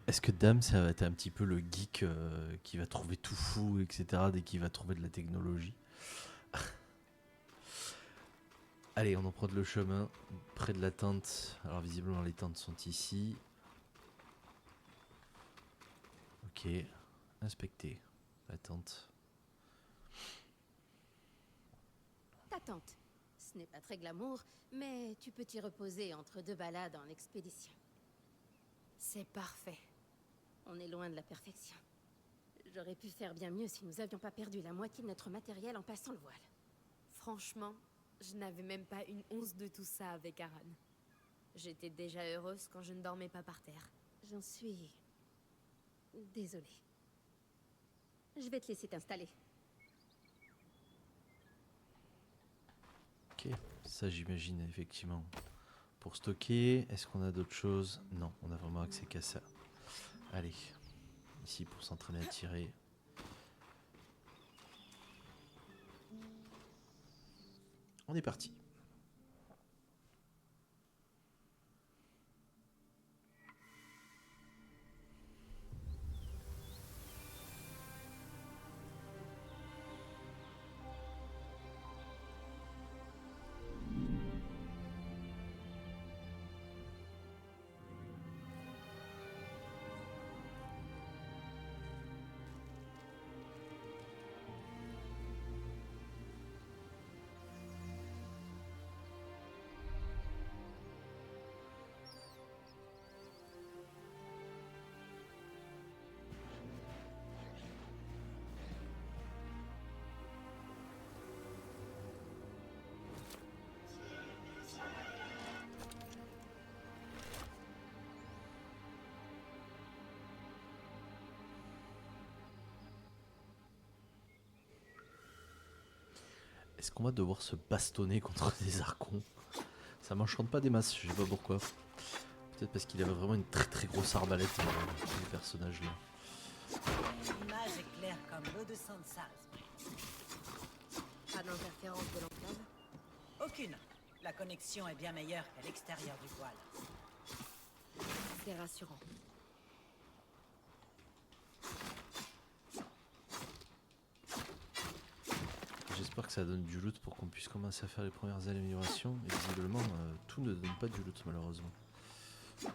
Est-ce que Dame, ça va être un petit peu le geek qui va trouver tout fou, etc. dès qu'il va trouver de la technologie? Allez, on emprunte le chemin près de la tente. Alors visiblement les tentes sont ici. Ok, inspecter la tente. Ta tente. Ce n'est pas très glamour, mais tu peux t'y reposer entre 2 balades en expédition. C'est parfait. On est loin de la perfection. J'aurais pu faire bien mieux si nous n'avions pas perdu la moitié de notre matériel en passant le voile. Franchement, je n'avais même pas une once de tout ça avec Aran. J'étais déjà heureuse quand je ne dormais pas par terre. J'en suis... désolée. Je vais te laisser t'installer. Ok, ça j'imagine effectivement. Pour stocker, est-ce qu'on a d'autres choses? Non, on a vraiment accès qu'à ça. Allez, ici pour s'entraîner à tirer. On est parti. Est-ce qu'on va devoir se bastonner contre des archons? Ça m'enchante pas des masses, je sais pas pourquoi. Peut-être parce qu'il avait vraiment une très très grosse arbalète, le personnage là. L'image est claire comme l'eau de Sansa. Pas d'interférence de l'enclave? Aucune. La connexion est bien meilleure qu'à l'extérieur du voile. C'est rassurant. J'espère que ça donne du loot pour qu'on puisse commencer à faire les premières améliorations. Et visiblement, tout ne donne pas du loot malheureusement. Là,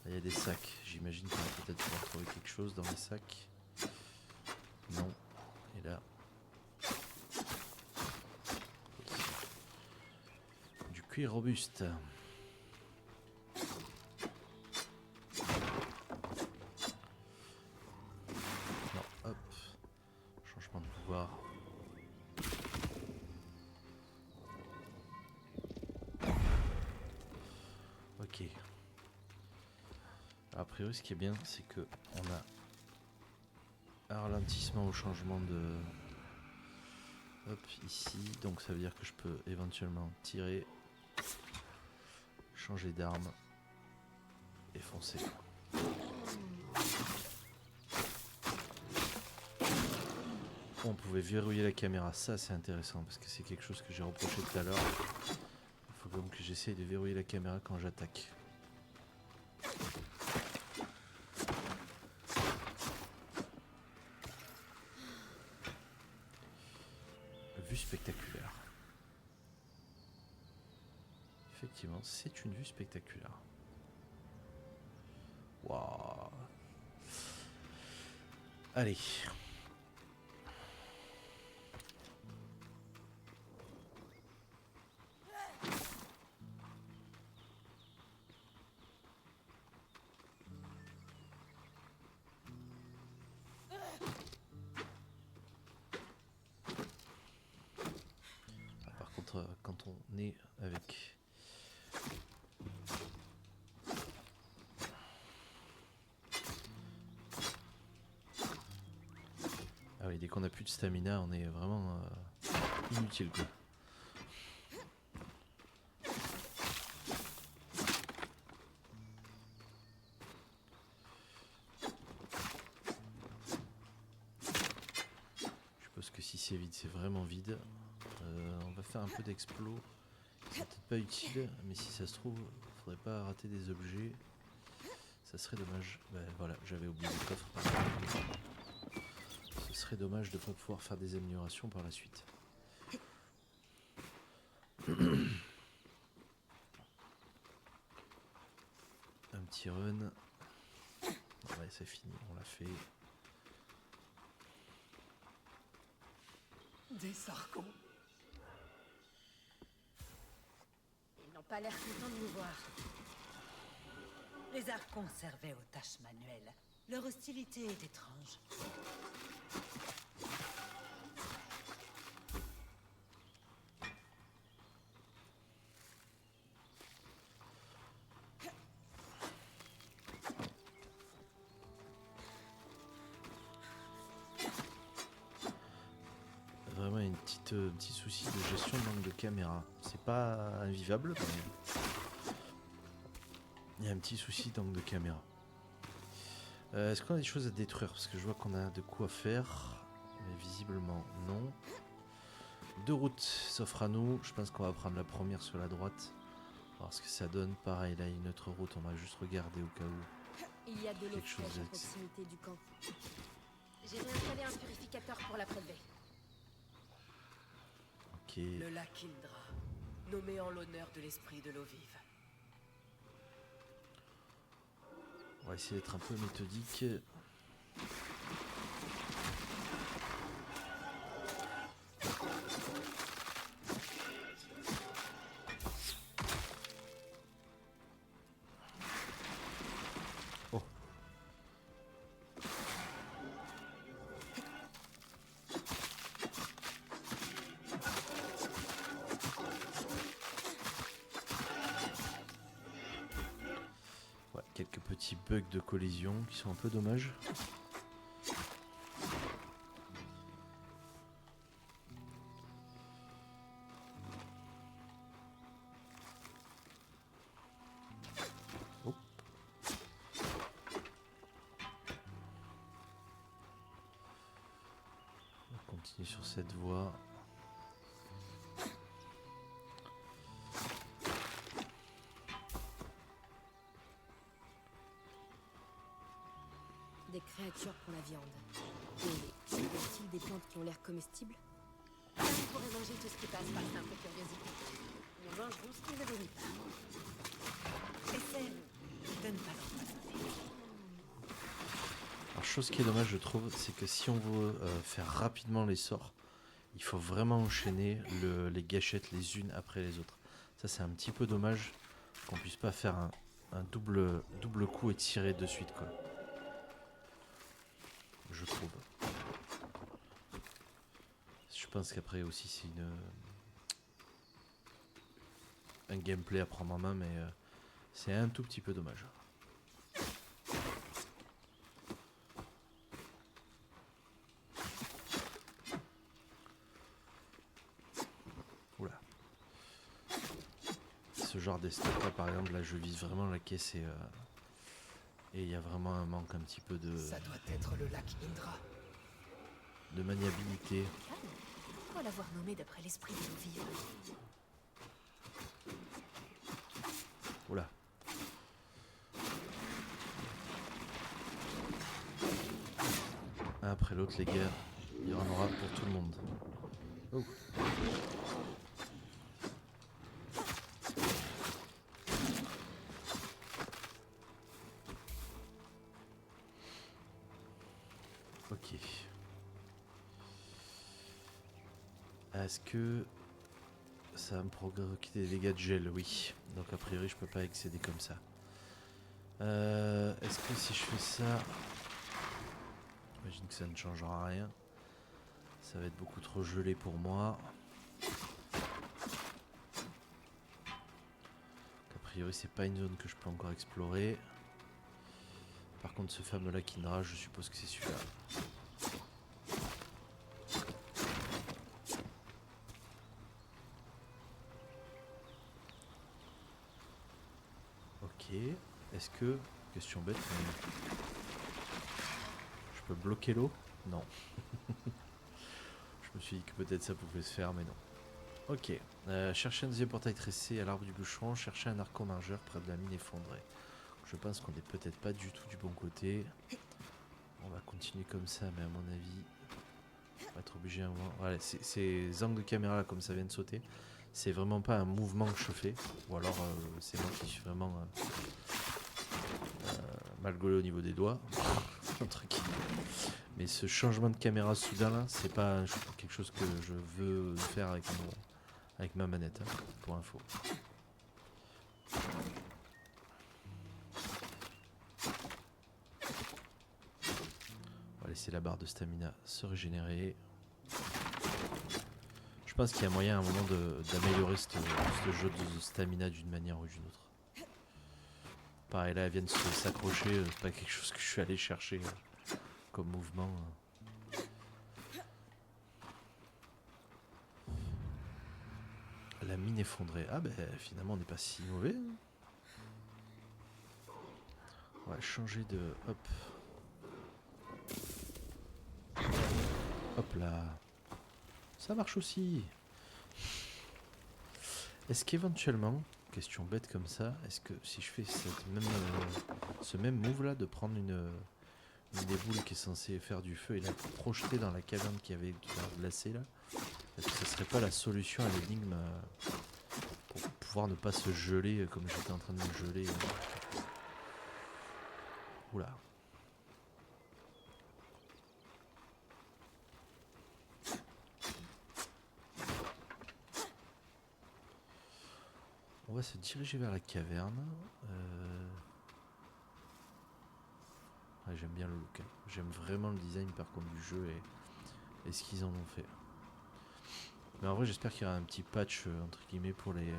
il y a des sacs. J'imagine qu'on va peut-être pouvoir trouver quelque chose dans les sacs. Non. Et là... du cuir robuste. Non, hop. Changement de pouvoir. Ok. A priori, ce qui est bien, c'est que on a un ralentissement au changement de... Hop, ici. Donc ça veut dire que je peux éventuellement tirer, changer d'arme et foncer. On pouvait verrouiller la caméra, ça c'est intéressant parce que c'est quelque chose que j'ai reproché tout à l'heure. Il faut donc que j'essaye de verrouiller la caméra quand j'attaque. Vue spectaculaire. Effectivement, c'est une vue spectaculaire. Waouh. Allez. Par contre, quand on est avec... Ah oui, dès qu'on a plus de stamina, on est vraiment inutile quoi. Je suppose que si c'est vide, c'est vraiment vide. On va faire un peu d'explo. C'est peut-être pas utile, mais si ça se trouve, faudrait pas rater des objets. Ça serait dommage. Ben voilà, j'avais oublié le coffre. Ce serait dommage de ne pas pouvoir faire des améliorations par la suite. Un petit run. Ouais, c'est fini, on l'a fait. Des Archons. Ils n'ont pas l'air contents de nous voir. Les Archons servaient aux tâches manuelles. Leur hostilité est étrange. Vraiment un petit souci de gestion de manque de caméra. C'est pas invivable, mais il y a un petit souci d'angle de caméra. Est-ce qu'on a des choses à détruire? Parce que je vois qu'on a de quoi faire. Mais visiblement non. 2 routes s'offrent à nous. Je pense qu'on va prendre la première sur la droite. Voir ce que ça donne. Pareil, là il y a une autre route. On va juste regarder au cas où. Il y a de l'eau Quelque chose fraîche à avec- proximité du camp. J'ai réinstallé un purificateur pour la prélever. Ok. Le lac Indra, nommé en l'honneur de l'esprit de l'eau vive. On va essayer d'être un peu méthodique. Oh. Ouais, quelques petits bugs de collision qui sont un peu dommages. Hop. On continue sur cette voie. Des créatures pour la viande. Et y a-t-il des plantes qui ont l'air comestibles? On pourrait manger tout ce qui passe par simple curiosité. Nous mangerons ce qui ne vomit pas. Essaie de ne pas l'empoisonner. Alors, chose qui est dommage, je trouve, c'est que si on veut faire rapidement les sorts, il faut vraiment enchaîner les gâchettes les unes après les autres. Ça, c'est un petit peu dommage qu'on puisse pas faire un double coup et tirer de suite, quoi. Je trouve. Je pense qu'après aussi, c'est un gameplay à prendre en main, mais c'est un tout petit peu dommage. Oula. Ce genre d'esthète là, par exemple, là je vise vraiment la caisse et il y a vraiment un manque un petit peu Ça doit être le lac Indra. de maniabilité. Pourquoi l'avoir nommé d'après l'esprit de l'eau vive? Oula. Un après l'autre, les gars. Il y en aura pour tout le monde. Oh. Ok. Est-ce que ça va me provoquer des dégâts de gel? Oui. Donc a priori je peux pas accéder comme ça. Est-ce que si je fais ça... J'imagine que ça ne changera rien. Ça va être beaucoup trop gelé pour moi. A priori c'est pas une zone que je peux encore explorer. Par contre ce fameux lac Indra, je suppose que c'est celui-là. Ok. Est-ce que... Question bête, mais... Je peux bloquer l'eau? Non. Je me suis dit que peut-être ça pouvait se faire, mais non. Ok. Chercher un deuxième portail tressé à l'arbre du bûcheron. Chercher un archon margeur près de la mine effondrée. Je pense qu'on n'est peut-être pas du tout du bon côté. On va continuer comme ça, mais à mon avis, on va être obligé à un moment. Voilà, ces angles de caméra là, comme ça vient de sauter, c'est vraiment pas un mouvement que je fais. Ou alors c'est moi qui suis vraiment mal gaulé au niveau des doigts. Entre guillemets. Mais ce changement de caméra soudain là, c'est pas quelque chose que je veux faire avec ma manette, hein, pour info. On va laisser la barre de stamina se régénérer. Je pense qu'il y a moyen à un moment d'améliorer ce jeu de stamina d'une manière ou d'une autre. Pareil là, elles viennent s'accrocher, c'est pas quelque chose que je suis allé chercher comme mouvement. La mine effondrée. Ah ben finalement on n'est pas si mauvais. On va changer de... Hop. Hop là. Ça marche aussi. Est-ce qu'éventuellement, question bête comme ça, est-ce que si je fais ce même move là, de prendre une des boules qui est censée faire du feu et la projeter dans la caverne qui avait glacé là, est-ce que ce serait pas la solution à l'énigme pour pouvoir ne pas se geler comme j'étais en train de me geler Oula. On va se diriger vers la caverne. Ouais, j'aime bien le look. Hein. J'aime vraiment le design par contre du jeu et ce qu'ils en ont fait. Mais en vrai j'espère qu'il y aura un petit patch entre guillemets pour les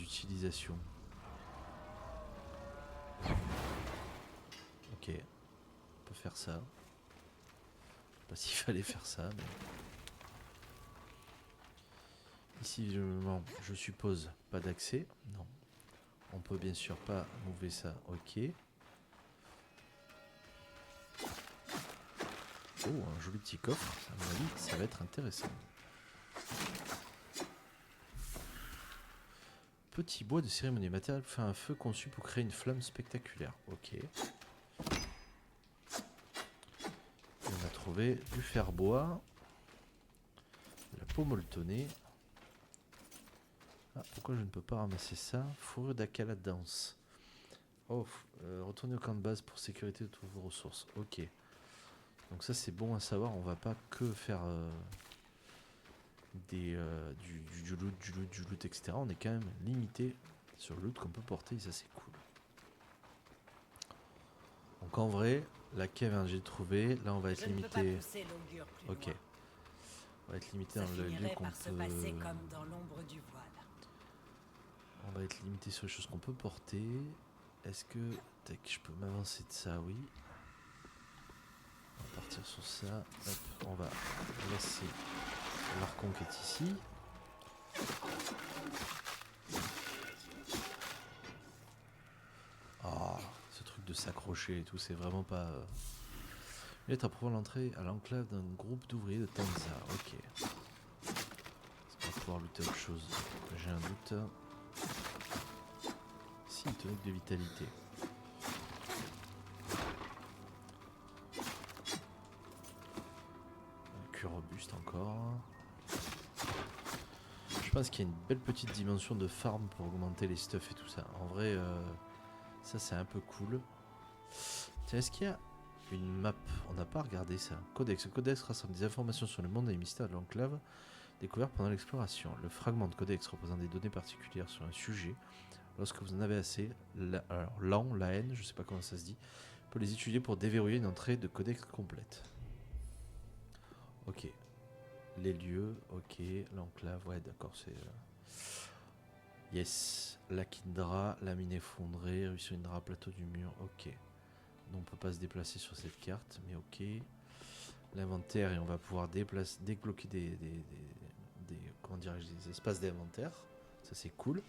utilisations. Ok. On peut faire ça. Je sais pas s'il fallait faire ça, mais... Ici, visiblement, je suppose, pas d'accès. Non. On peut bien sûr pas mouver ça. Ok. Oh, un joli petit coffre. À mon avis, ça va être intéressant. Petit bois de cérémonie. Matériel fait un feu conçu pour créer une flamme spectaculaire. Ok. Et on a trouvé du fer-bois. De la peau molletonnée. Ah, pourquoi je ne peux pas ramasser ça? Fourrure d'acala dense. Oh, retournez au camp de base pour sécurité de toutes vos ressources. Ok. Donc ça c'est bon à savoir, on va pas que faire du loot, etc. On est quand même limité sur le loot qu'on peut porter et ça c'est cool. Donc en vrai, la cave j'ai trouvé, là on va être limité. Ok. On va être limité dans le lieu qu'on peut. Comme dans l'ombre du voile. On va être limité sur les choses qu'on peut porter. Est-ce que tac, je peux m'avancer de ça? Oui. On va partir sur ça. Hop, on va laisser l'archon qui est ici. Ah, ce truc de s'accrocher et tout, c'est vraiment pas... Il est à propos l'entrée à l'enclave d'un groupe d'ouvriers de Tanza. Ok. Est-ce qu'on va pouvoir looter autre chose? J'ai un doute. Si, une tonique de vitalité. Un cuir robuste encore. Je pense qu'il y a une belle petite dimension de farm pour augmenter les stuffs et tout ça. En vrai, ça c'est un peu cool. Tiens, est-ce qu'il y a une map? On n'a pas regardé ça. Codex. Le codex rassemble des informations sur le monde et les mystères de l'enclave découverts pendant l'exploration. Le fragment de codex représente des données particulières sur un sujet. Lorsque vous en avez assez, la haine, je sais pas comment ça se dit, peut les étudier pour déverrouiller une entrée de codex complète. Ok. Les lieux, ok. L'enclave, ouais, d'accord, c'est... Yes. La Kindra, la mine effondrée, ruisseau Indra, plateau du mur, ok. Donc on peut pas se déplacer sur cette carte, mais ok. L'inventaire, et on va pouvoir débloquer des comment dirais-je, des espaces d'inventaire. Ça c'est cool.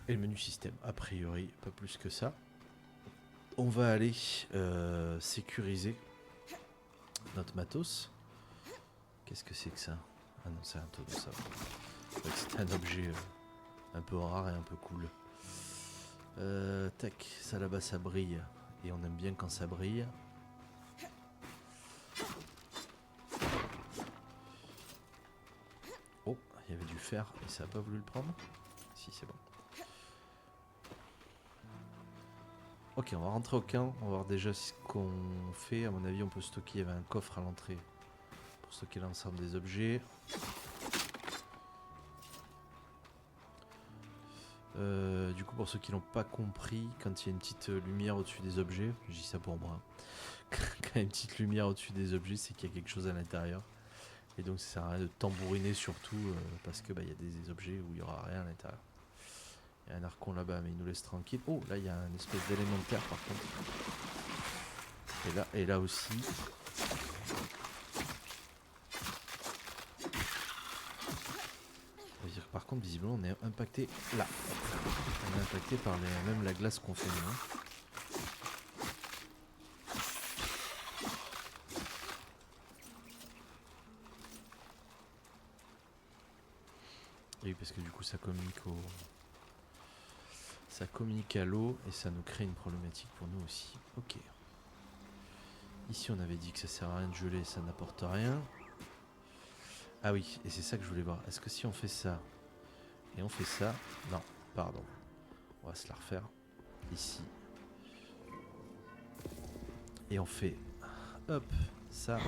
Et le menu système, a priori, pas plus que ça. On va aller sécuriser notre matos. Qu'est-ce que c'est que ça? Ah non, c'est un tonneau, ça. Ouais, c'était un objet un peu rare et un peu cool. Tac, ça là-bas, ça brille. Et on aime bien quand ça brille. Oh, il y avait du fer et ça n'a pas voulu le prendre. Si, c'est bon. Ok, on va rentrer au camp. On va voir déjà ce qu'on fait. À mon avis, on peut stocker. Il y avait un coffre à l'entrée pour stocker l'ensemble des objets. Du coup, pour ceux qui n'ont pas compris, quand il y a une petite lumière au-dessus des objets, je dis ça pour moi, quand il y a une petite lumière au-dessus des objets, c'est qu'il y a quelque chose à l'intérieur. Et donc ça sert à rien de tambouriner surtout parce que y a des objets où il n'y aura rien à l'intérieur. Il y a un archon là-bas, mais il nous laisse tranquille. Oh, là il y a un espèce d'élémentaire par contre. Et là aussi. Par contre, visiblement, on est impacté là. On est impacté par même la glace qu'on fait nous. Oui, parce que du coup, ça communique à l'eau et ça nous crée une problématique pour nous aussi. Ok. Ici, on avait dit que ça sert à rien de geler, ça n'apporte rien. Ah oui, et c'est ça que je voulais voir. Est-ce que si on fait ça et on fait ça... Non, pardon. On va se la refaire. Ici. Et on fait... Hop, ça.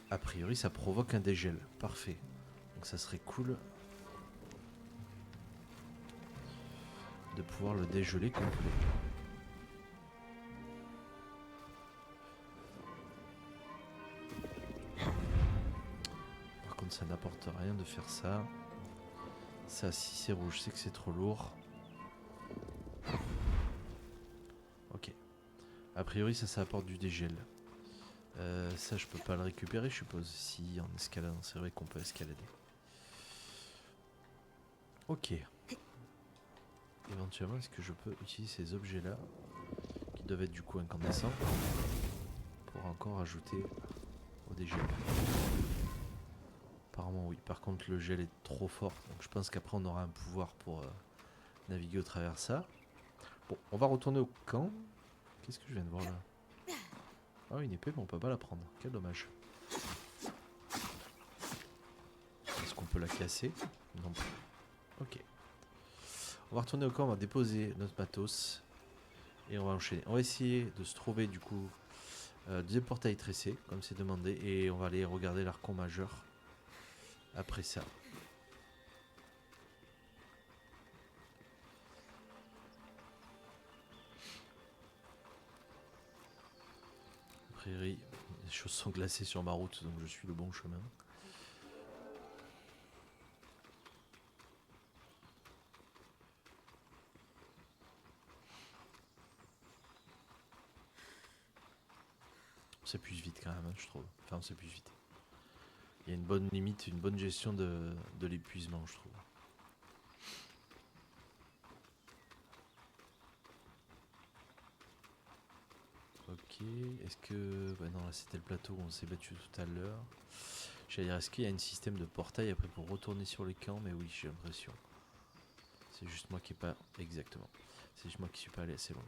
A priori, ça provoque un dégel. Parfait. Donc ça serait cool de pouvoir le dégeler complet. Par contre, ça n'apporte rien de faire ça. Ça, si c'est rouge, c'est que c'est trop lourd. Ok. A priori, ça apporte du dégel. Ça, je peux pas le récupérer, je suppose. Si, en escaladant, c'est vrai qu'on peut escalader. Ok. Éventuellement, est-ce que je peux utiliser ces objets-là, qui doivent être du coup incandescents, pour encore ajouter au dégel? Apparemment oui. Par contre, le gel est trop fort, donc je pense qu'après on aura un pouvoir pour naviguer au travers de ça. Bon, on va retourner au camp. Qu'est-ce que je viens de voir là? Ah, une épée, mais on peut pas la prendre. Quel dommage. Est-ce qu'on peut la casser? Non plus. Ok. On va retourner au camp, on va déposer notre matos. Et on va enchaîner. On va essayer de se trouver du coup des portails tressés, comme c'est demandé. Et on va aller regarder l'archon majeur après ça. A priori, les choses sont glacées sur ma route, donc je suis le bon chemin. On s'épuise vite quand même, hein, je trouve. Enfin, on s'épuise vite. Il y a une bonne limite, une bonne gestion de l'épuisement, je trouve. Ok, est-ce que... Ouais, non, là c'était le plateau où on s'est battu tout à l'heure. J'allais dire, est-ce qu'il y a un système de portail après pour retourner sur les camps? Mais oui, j'ai l'impression. C'est juste moi qui n'ai pas... Exactement. C'est juste moi qui suis pas allé assez loin.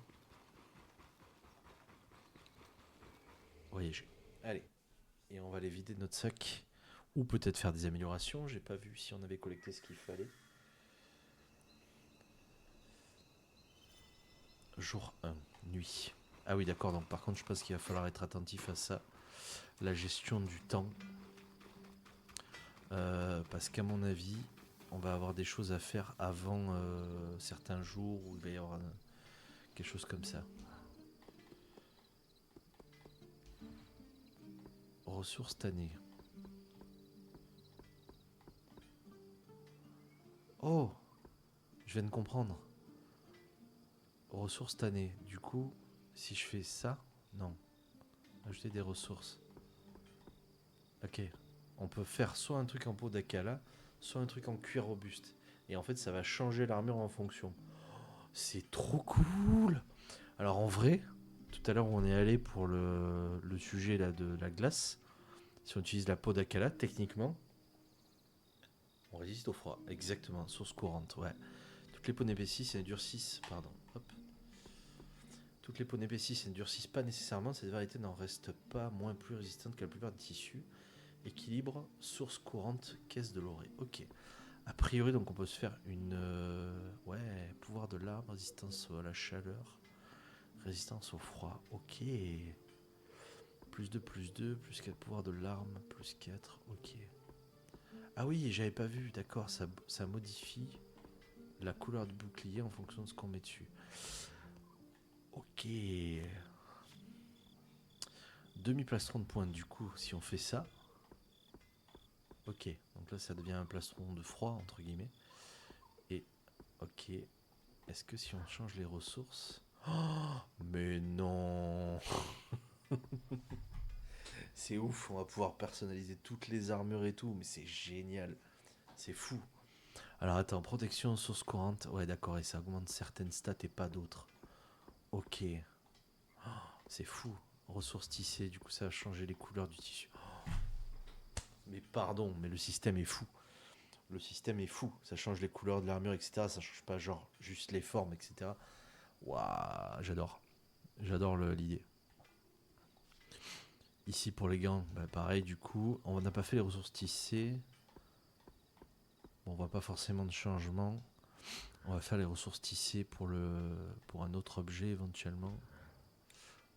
Voyager. Allez. Et on va aller vider notre sac. Ou peut-être faire des améliorations. J'ai pas vu si on avait collecté ce qu'il fallait. Jour 1, nuit. Ah oui, d'accord. Donc par contre, je pense qu'il va falloir être attentif à ça. La gestion du temps. Parce qu'à mon avis, on va avoir des choses à faire avant certains jours où il va y avoir quelque chose comme ça. Ressources tannées. Oh, je viens de comprendre. Ressources tannées. Du coup, si je fais ça, non. Ajouter des ressources. Ok. On peut faire soit un truc en peau d'acala, soit un truc en cuir robuste. Et en fait, ça va changer l'armure en fonction. C'est trop cool. Alors en vrai, tout à l'heure où on est allé pour le sujet là de la glace, Si on utilise la peau d'Akala, techniquement, on résiste au froid. Exactement, source courante, ouais. Toutes les peaux n'épaississent et ne durcissent, pardon, hop. Toutes les peaux n'épaississent et ne durcissent pas nécessairement. Cette variété n'en reste pas moins plus résistante que la plupart des tissus. Équilibre, source courante, caisse de l'orée. Ok. A priori, donc on peut se faire une... ouais, pouvoir de l'arbre, résistance à la chaleur, résistance au froid. Ok. Plus 2, plus 4, pouvoir de l'arme, plus 4. Ok. Ah oui, j'avais pas vu, d'accord, ça modifie la couleur du bouclier en fonction de ce qu'on met dessus. Ok. Demi-plastron de pointe, du coup, si on fait ça. Ok, donc là ça devient un plastron de froid, entre guillemets. Et, ok. Est-ce que si on change les ressources... Oh, mais non. C'est ouf, on va pouvoir personnaliser toutes les armures et tout, mais c'est génial. C'est fou. Alors attends, protection, source courante. Ouais d'accord, et ça augmente certaines stats et pas d'autres. Ok. Oh, c'est fou. Ressources tissées, du coup ça va changer les couleurs du tissu. Oh. Mais pardon, mais le système est fou. Le système est fou. Ça change les couleurs de l'armure, etc. Ça change pas genre juste les formes, etc. Waouh, j'adore. J'adore l'idée. Ici pour les gants, bah pareil du coup. On n'a pas fait les ressources tissées. Bon, on voit pas forcément de changement. On va faire les ressources tissées pour un autre objet éventuellement.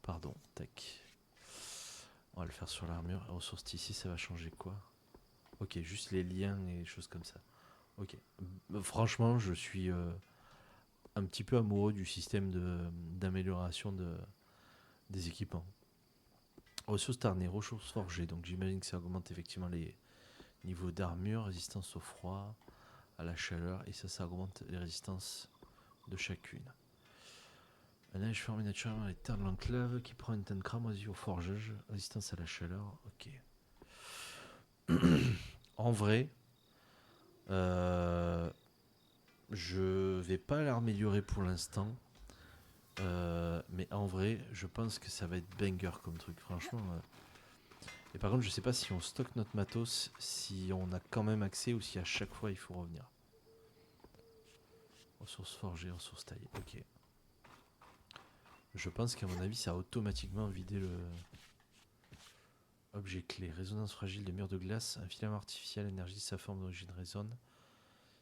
Pardon, tac. On va le faire sur l'armure. Les ressources tissées, ça va changer quoi? Ok, juste les liens et des choses comme ça. Ok. Franchement, je suis un petit peu amoureux du système d'amélioration des équipements. Ressources tarnées, ressources forgées. Donc j'imagine que ça augmente effectivement les niveaux d'armure, résistance au froid, à la chaleur, et ça augmente les résistances de chacune. Un neige formé naturellement dans les terres de l'enclave qui prend une teinte cramoisie au forgeage, résistance à la chaleur, ok. En vrai, je vais pas l'améliorer pour l'instant, mais en vrai, je pense que ça va être banger comme truc, franchement. Et par contre, je sais pas si on stocke notre matos, si on a quand même accès ou si à chaque fois il faut revenir. Ressources forgées, ressources taillées, ok. Je pense qu'à mon avis, ça a automatiquement vidé le... Objet clé, résonance fragile de murs de glace, un filament artificiel, énergie, sa forme d'origine résonne,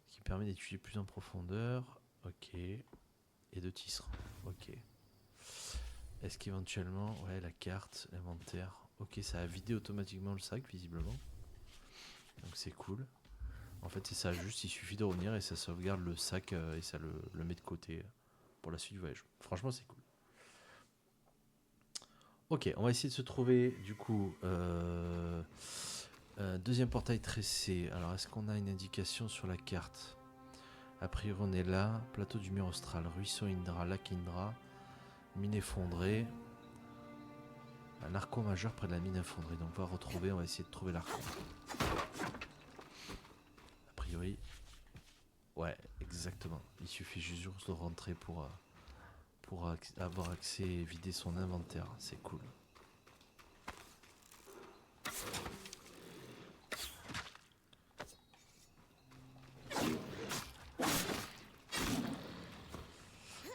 ce qui permet d'étudier plus en profondeur, ok. Et de tisserand, ok. Est-ce qu'éventuellement, ouais, la carte, l'inventaire, ok, ça a vidé automatiquement le sac, visiblement. Donc c'est cool. En fait, c'est ça, juste il suffit de revenir et ça sauvegarde le sac et ça le met de côté pour la suite du voyage. Franchement, c'est cool. Ok, on va essayer de se trouver du coup deuxième portail tressé. Alors, est-ce qu'on a une indication sur la carte? A priori, on est là. Plateau du mur austral, ruisseau Indra, lac Indra, mine effondrée. Un archon majeur près de la mine effondrée. Donc, on va essayer de trouver l'archon. A priori, ouais, exactement. Il suffit juste de rentrer pour avoir accès et vider son inventaire. C'est cool.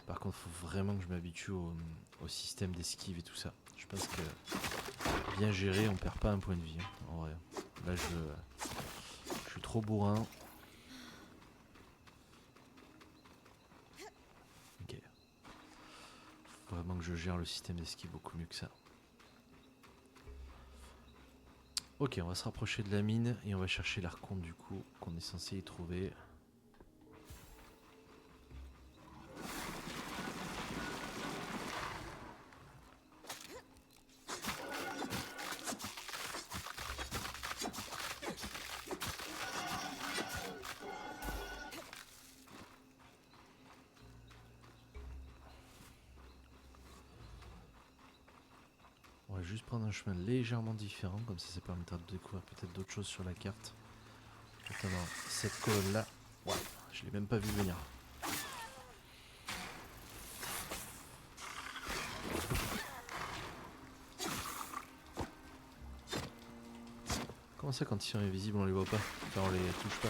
Par contre, il faut vraiment que je m'habitue au système d'esquive et tout ça. Je pense que bien géré, on perd pas un point de vie. Hein, en vrai. Là, je suis trop bourrin. Ok. Faut vraiment que je gère le système d'esquive beaucoup mieux que ça. Ok, on va se rapprocher de la mine et on va chercher l'archon du coup qu'on est censé y trouver. On va juste prendre un chemin légèrement différent, comme ça permettra de découvrir peut-être d'autres choses sur la carte. Notamment cette colonne là. Ouais, je l'ai même pas vu venir. ça quand ils sont invisibles on les voit pas? Enfin on les touche pas.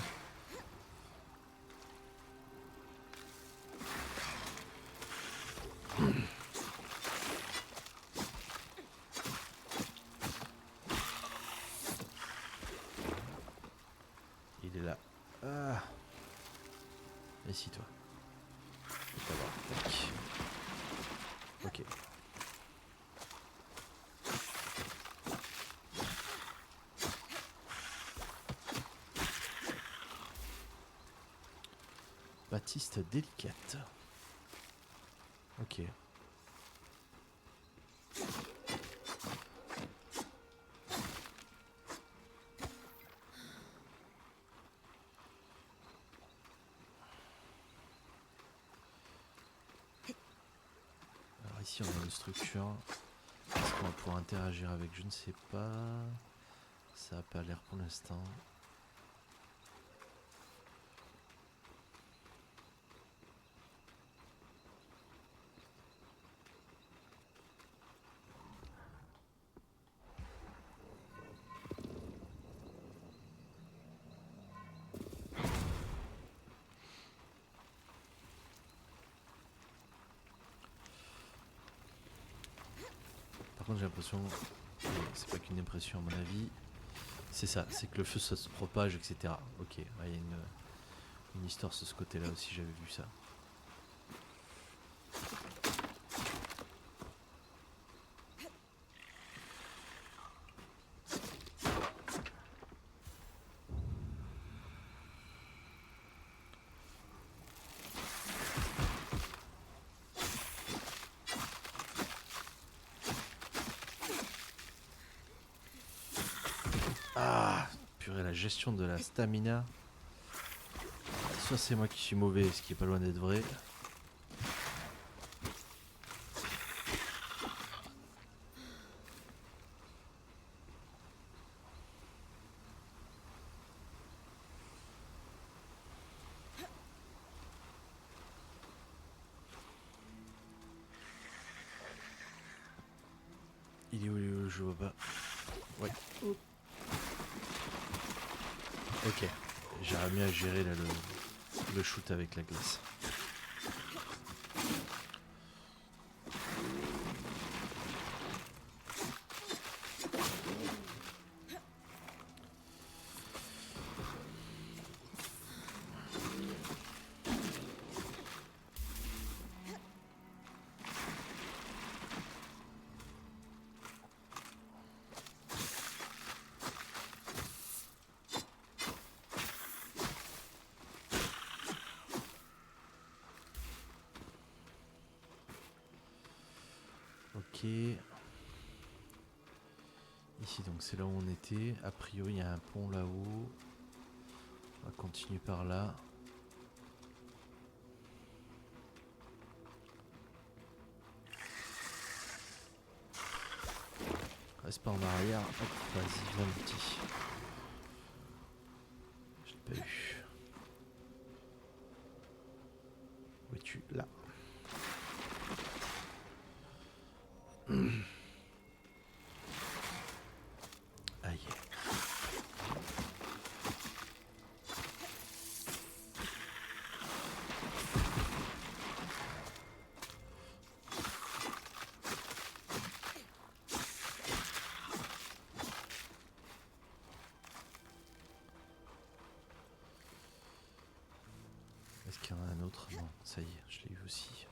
Il est là. Ah. Ici toi. Tac. Ok. Baptiste délicate. Ok. Alors ici on a une structure. Est-ce qu'on va pouvoir interagir avec? Je ne sais pas. Ça n'a pas l'air pour l'instant. Par contre j'ai l'impression, et c'est pas qu'une impression à mon avis, c'est ça, c'est que le feu ça se propage, etc. Ok, ouais, il y a une histoire sur ce côté-là aussi, j'avais vu ça. Ah, purée, la gestion de la stamina. Soit c'est moi qui suis mauvais, ce qui est pas loin d'être vrai. Il est où, je vois pas. Ouais. Ok. J'aurais mieux à gérer là, le shoot avec la glace. Ok. Ici donc c'est là où on était. A priori il y a un pont là-haut. On va continuer par là. Reste pas en arrière. Hop, vas-y, viens mon petit. Je l'ai pas eu. Où es-tu? Là. Aïe. Est-ce qu'il y en a un autre? Non, ça y est, je l'ai eu aussi.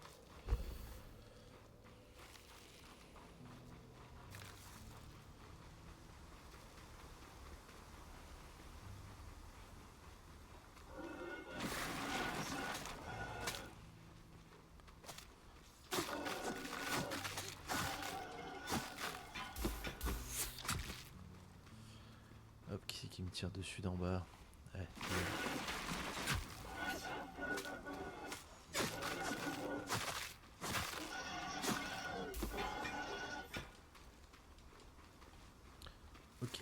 Hop, qui c'est qui me tire dessus d'en bas? Ouais, ouais. Ok.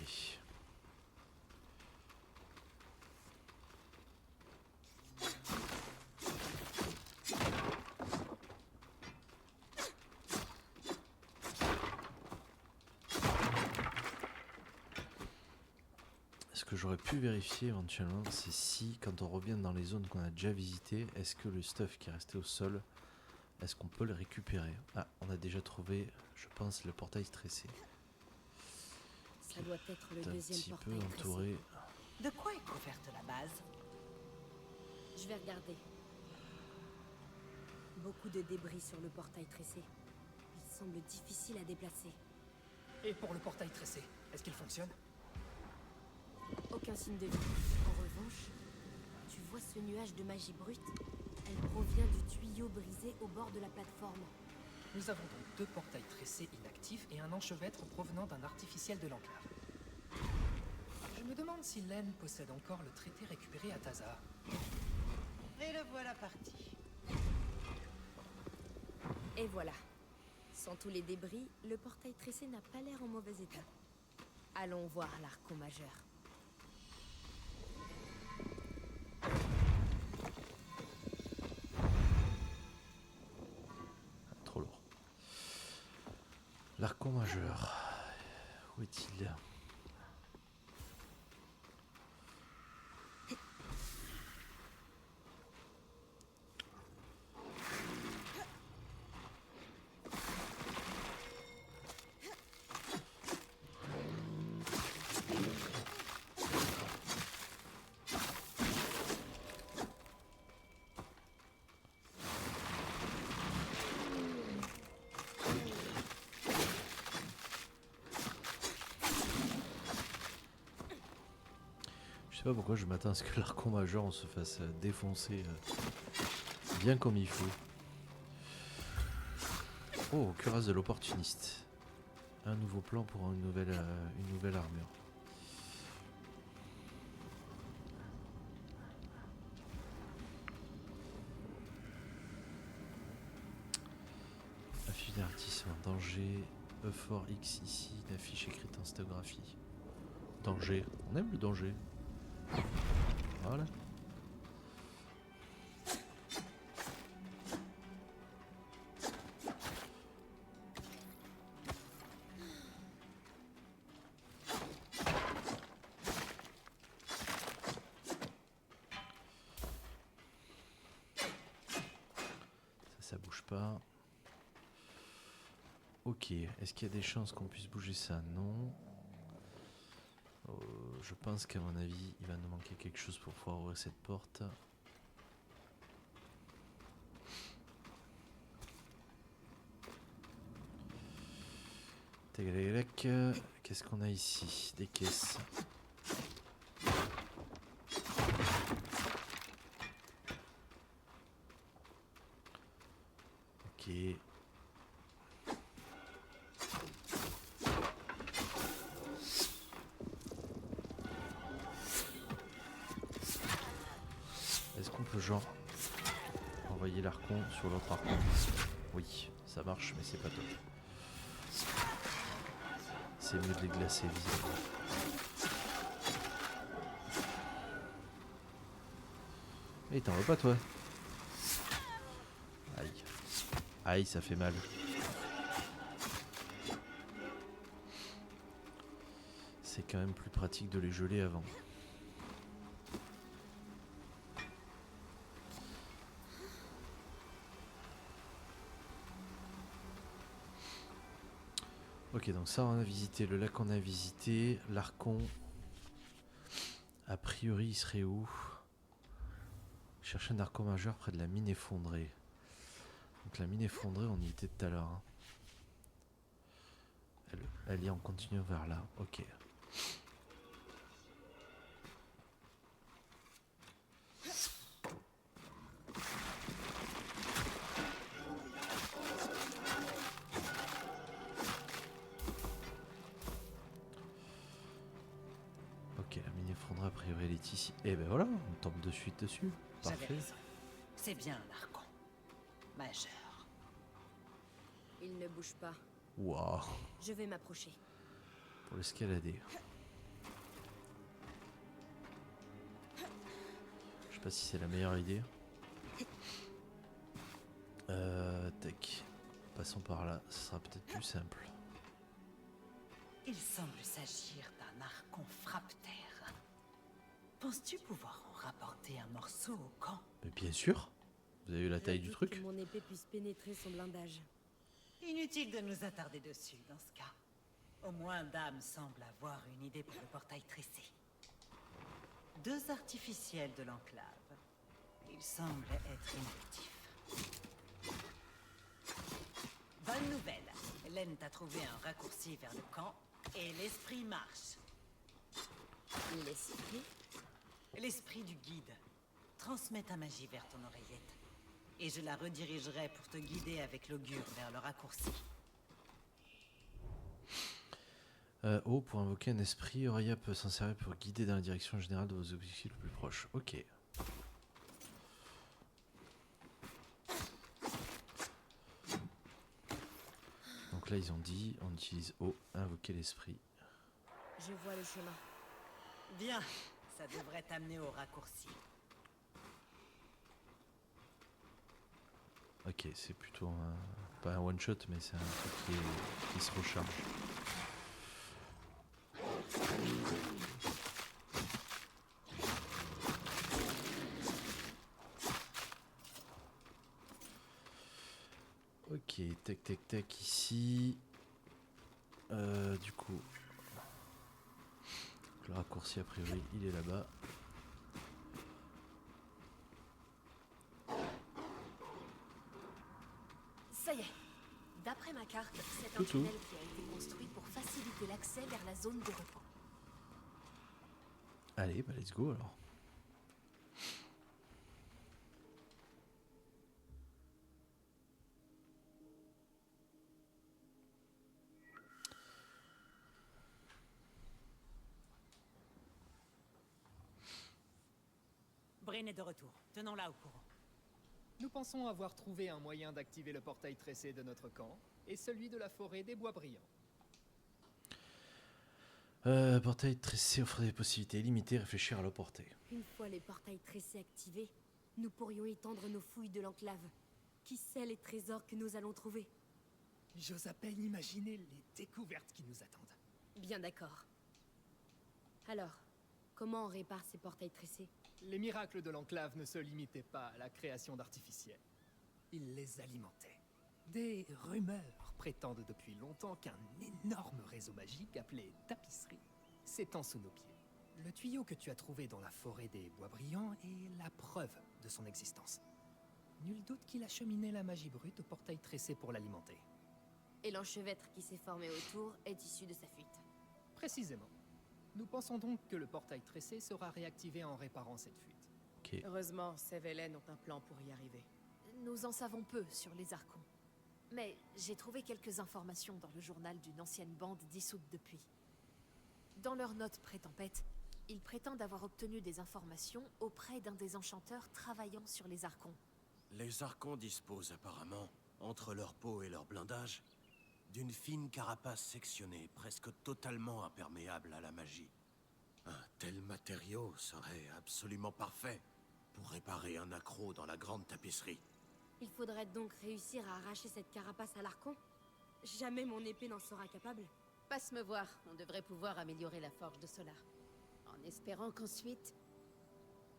que j'aurais pu vérifier éventuellement, c'est si, quand on revient dans les zones qu'on a déjà visitées, est-ce que le stuff qui est resté au sol, est-ce qu'on peut le récupérer? Ah, on a déjà trouvé, je pense, le portail stressé. Ça doit être le C'est un deuxième petit peu portail entouré. De quoi est couverte la base? tressé. Je vais regarder. Beaucoup de débris sur le portail tressé. Il semble difficile à déplacer. Et pour le portail tressé, est-ce qu'il fonctionne? Aucun signe de vie. En revanche, tu vois ce nuage de magie brute? Elle provient du tuyau brisé au bord de la plateforme. Nous avons donc 2 portails tressés inactifs et un enchevêtre provenant d'un artificiel de l'enclave. Je me demande si Len possède encore le traité récupéré à Tazar. Et le voilà parti. Et voilà. Sans tous les débris, le portail tressé n'a pas l'air en mauvais état. Allons voir l'archon majeur. Trop lourd. L'archon majeur. Où est-il? Je sais pas pourquoi je m'attends à ce que l'archon majeur on se fasse défoncer bien comme il faut. Oh, cuirasse de l'opportuniste. Un nouveau plan pour une nouvelle armure. Affiche d'avertissement. Danger. Euphor X ici. Une affiche écrite en sténographie. Danger. On aime le danger. Voilà. Ça bouge pas. Ok, est-ce qu'il y a des chances qu'on puisse bouger ça? Non. Je pense qu'à mon avis, il va nous manquer quelque chose pour pouvoir ouvrir cette porte. Tagalak. Qu'est-ce qu'on a ici? Des caisses. Ok. Est-ce qu'on peut genre envoyer l'archon sur l'autre archon? Oui, ça marche, mais c'est pas top. C'est mieux de les glacer visiblement. Et t'en veux pas toi? Aïe. Aïe, ça fait mal. C'est quand même plus pratique de les geler avant. Ok, donc ça on a visité, le lac on a visité, l'archon. A priori il serait où? Chercher un archon majeur près de la mine effondrée. Donc la mine effondrée on y était tout à l'heure. Hein. Elle y est en continu vers là, ok. Ok, la mine effondrée a priori elle est ici. Et ben voilà, on tombe de suite dessus. J'avais Parfait. raison. C'est bien un archon majeur. Il ne bouge pas. Waouh, Je vais m'approcher. pour l'escalader. Je sais pas si c'est la meilleure idée. Tac. Passons par là, ce sera peut-être plus simple. Il semble s'agir d'un archon frappe-terre. Penses-tu pouvoir en rapporter un morceau au camp? Mais bien sûr. Vous avez vu la taille du doute truc? que mon épée puisse pénétrer son blindage. Inutile de nous attarder dessus dans ce cas. Au moins, Dame semble avoir une idée pour le portail tressé. 2 artificiels de l'enclave. Ils semblent être inactifs. Bonne nouvelle. Hélène t'a trouvé un raccourci vers le camp et l'esprit marche. L'esprit? L'esprit du guide. Transmets ta magie vers ton oreillette. Et je la redirigerai pour te guider avec l'augure vers le raccourci. Pour invoquer un esprit, Aurélia peut s'en servir pour guider dans la direction générale de vos objectifs les plus proches. Ok. Donc là, ils ont dit, on utilise O, invoquer l'esprit. Je vois le chemin. Bien, ça devrait t'amener au raccourci. Ok, c'est plutôt pas un one shot, mais c'est un truc qui se recharge. Ok, tac tac tac ici. Du coup, le raccourci a priori il est là-bas. Ça y est. D'après ma carte, c'est un Toutou. tunnel qui a été construit pour faciliter l'accès vers la zone de repos. Allez, bah let's go alors. Bryn est de retour. Tenons-la au courant. Nous pensons avoir trouvé un moyen d'activer le portail tressé de notre camp et celui de la forêt des bois brillants. Portail tressé offre des possibilités illimitées, réfléchir à le porter. Une fois les portails tressés activés, nous pourrions étendre nos fouilles de l'enclave. Qui sait les trésors que nous allons trouver? J'ose à peine imaginer les découvertes qui nous attendent. Bien d'accord. Alors, comment on répare ces portails tressés? Les miracles de l'enclave ne se limitaient pas à la création d'artificiels. Ils les alimentaient. Des rumeurs prétendent depuis longtemps qu'un énorme réseau magique appelé tapisserie s'étend sous nos pieds. Le tuyau que tu as trouvé dans la forêt des bois brillants est la preuve de son existence. Nul doute qu'il acheminait la magie brute au portail tressé pour l'alimenter. Et l'enchevêtre qui s'est formé autour est issu de sa fuite. Précisément. Nous pensons donc que le portail tressé sera réactivé en réparant cette fuite. Ok. Heureusement, Sève et Hélène ont un plan pour y arriver. Nous en savons peu sur les Archons. Mais j'ai trouvé quelques informations dans le journal d'une ancienne bande dissoute depuis. Dans leurs notes pré-tempête, ils prétendent avoir obtenu des informations auprès d'un des enchanteurs travaillant sur les Archons. Les Archons disposent apparemment, entre leur peau et leur blindage, d'une fine carapace sectionnée, presque totalement imperméable à la magie. Un tel matériau serait absolument parfait pour réparer un accroc dans la grande tapisserie. Il faudrait donc réussir à arracher cette carapace à l'Archon. Jamais mon épée n'en sera capable. Passe me voir, on devrait pouvoir améliorer la forge de Solar. En espérant qu'ensuite...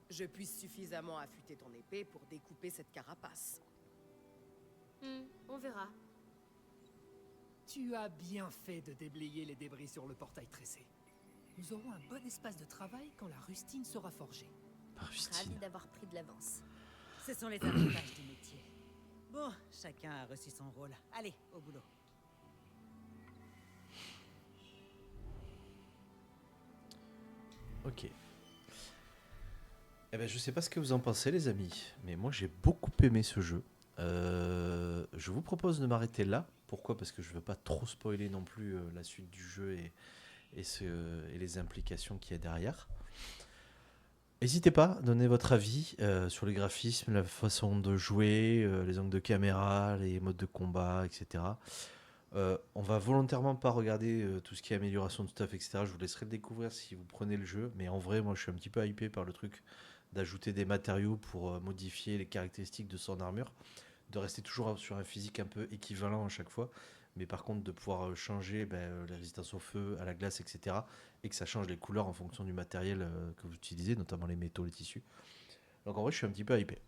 Je puisse suffisamment affûter ton épée pour découper cette carapace. On verra. Tu as bien fait de déblayer les débris sur le portail tressé. Nous aurons un bon espace de travail quand la rustine sera forgée. Ravi Rustine. d'avoir pris de l'avance. Ce sont les avantages du métier. Bon, chacun a reçu son rôle. Allez, au boulot. Ok. Eh ben, je sais pas ce que vous en pensez, les amis, mais moi j'ai beaucoup aimé ce jeu. Je vous propose de m'arrêter là. Pourquoi? Parce que je veux pas trop spoiler non plus la suite du jeu et les implications qu'il y a derrière. N'hésitez pas à donner votre avis sur les graphismes, la façon de jouer, les angles de caméra, les modes de combat, etc. On va volontairement pas regarder tout ce qui est amélioration de stuff, etc. Je vous laisserai le découvrir si vous prenez le jeu. Mais en vrai, moi, je suis un petit peu hypé par le truc d'ajouter des matériaux pour modifier les caractéristiques de son armure, de rester toujours sur un physique un peu équivalent à chaque fois. mais par contre de pouvoir changer la résistance au feu, à la glace, etc. Et que ça change les couleurs en fonction du matériel que vous utilisez, notamment les métaux, les tissus. Donc en vrai, je suis un petit peu hypé.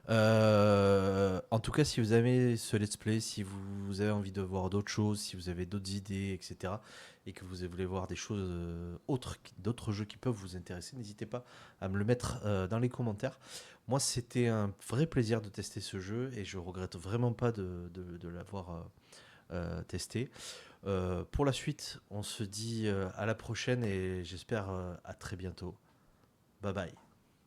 En tout cas, si vous aimez ce let's play, si vous avez envie de voir d'autres choses, si vous avez d'autres idées, etc., et que vous voulez voir des choses autres, d'autres jeux qui peuvent vous intéresser, n'hésitez pas à me le mettre dans les commentaires. Moi, c'était un vrai plaisir de tester ce jeu et je regrette vraiment pas de l'avoir testé. Pour la suite, on se dit à la prochaine et j'espère à très bientôt. Bye bye.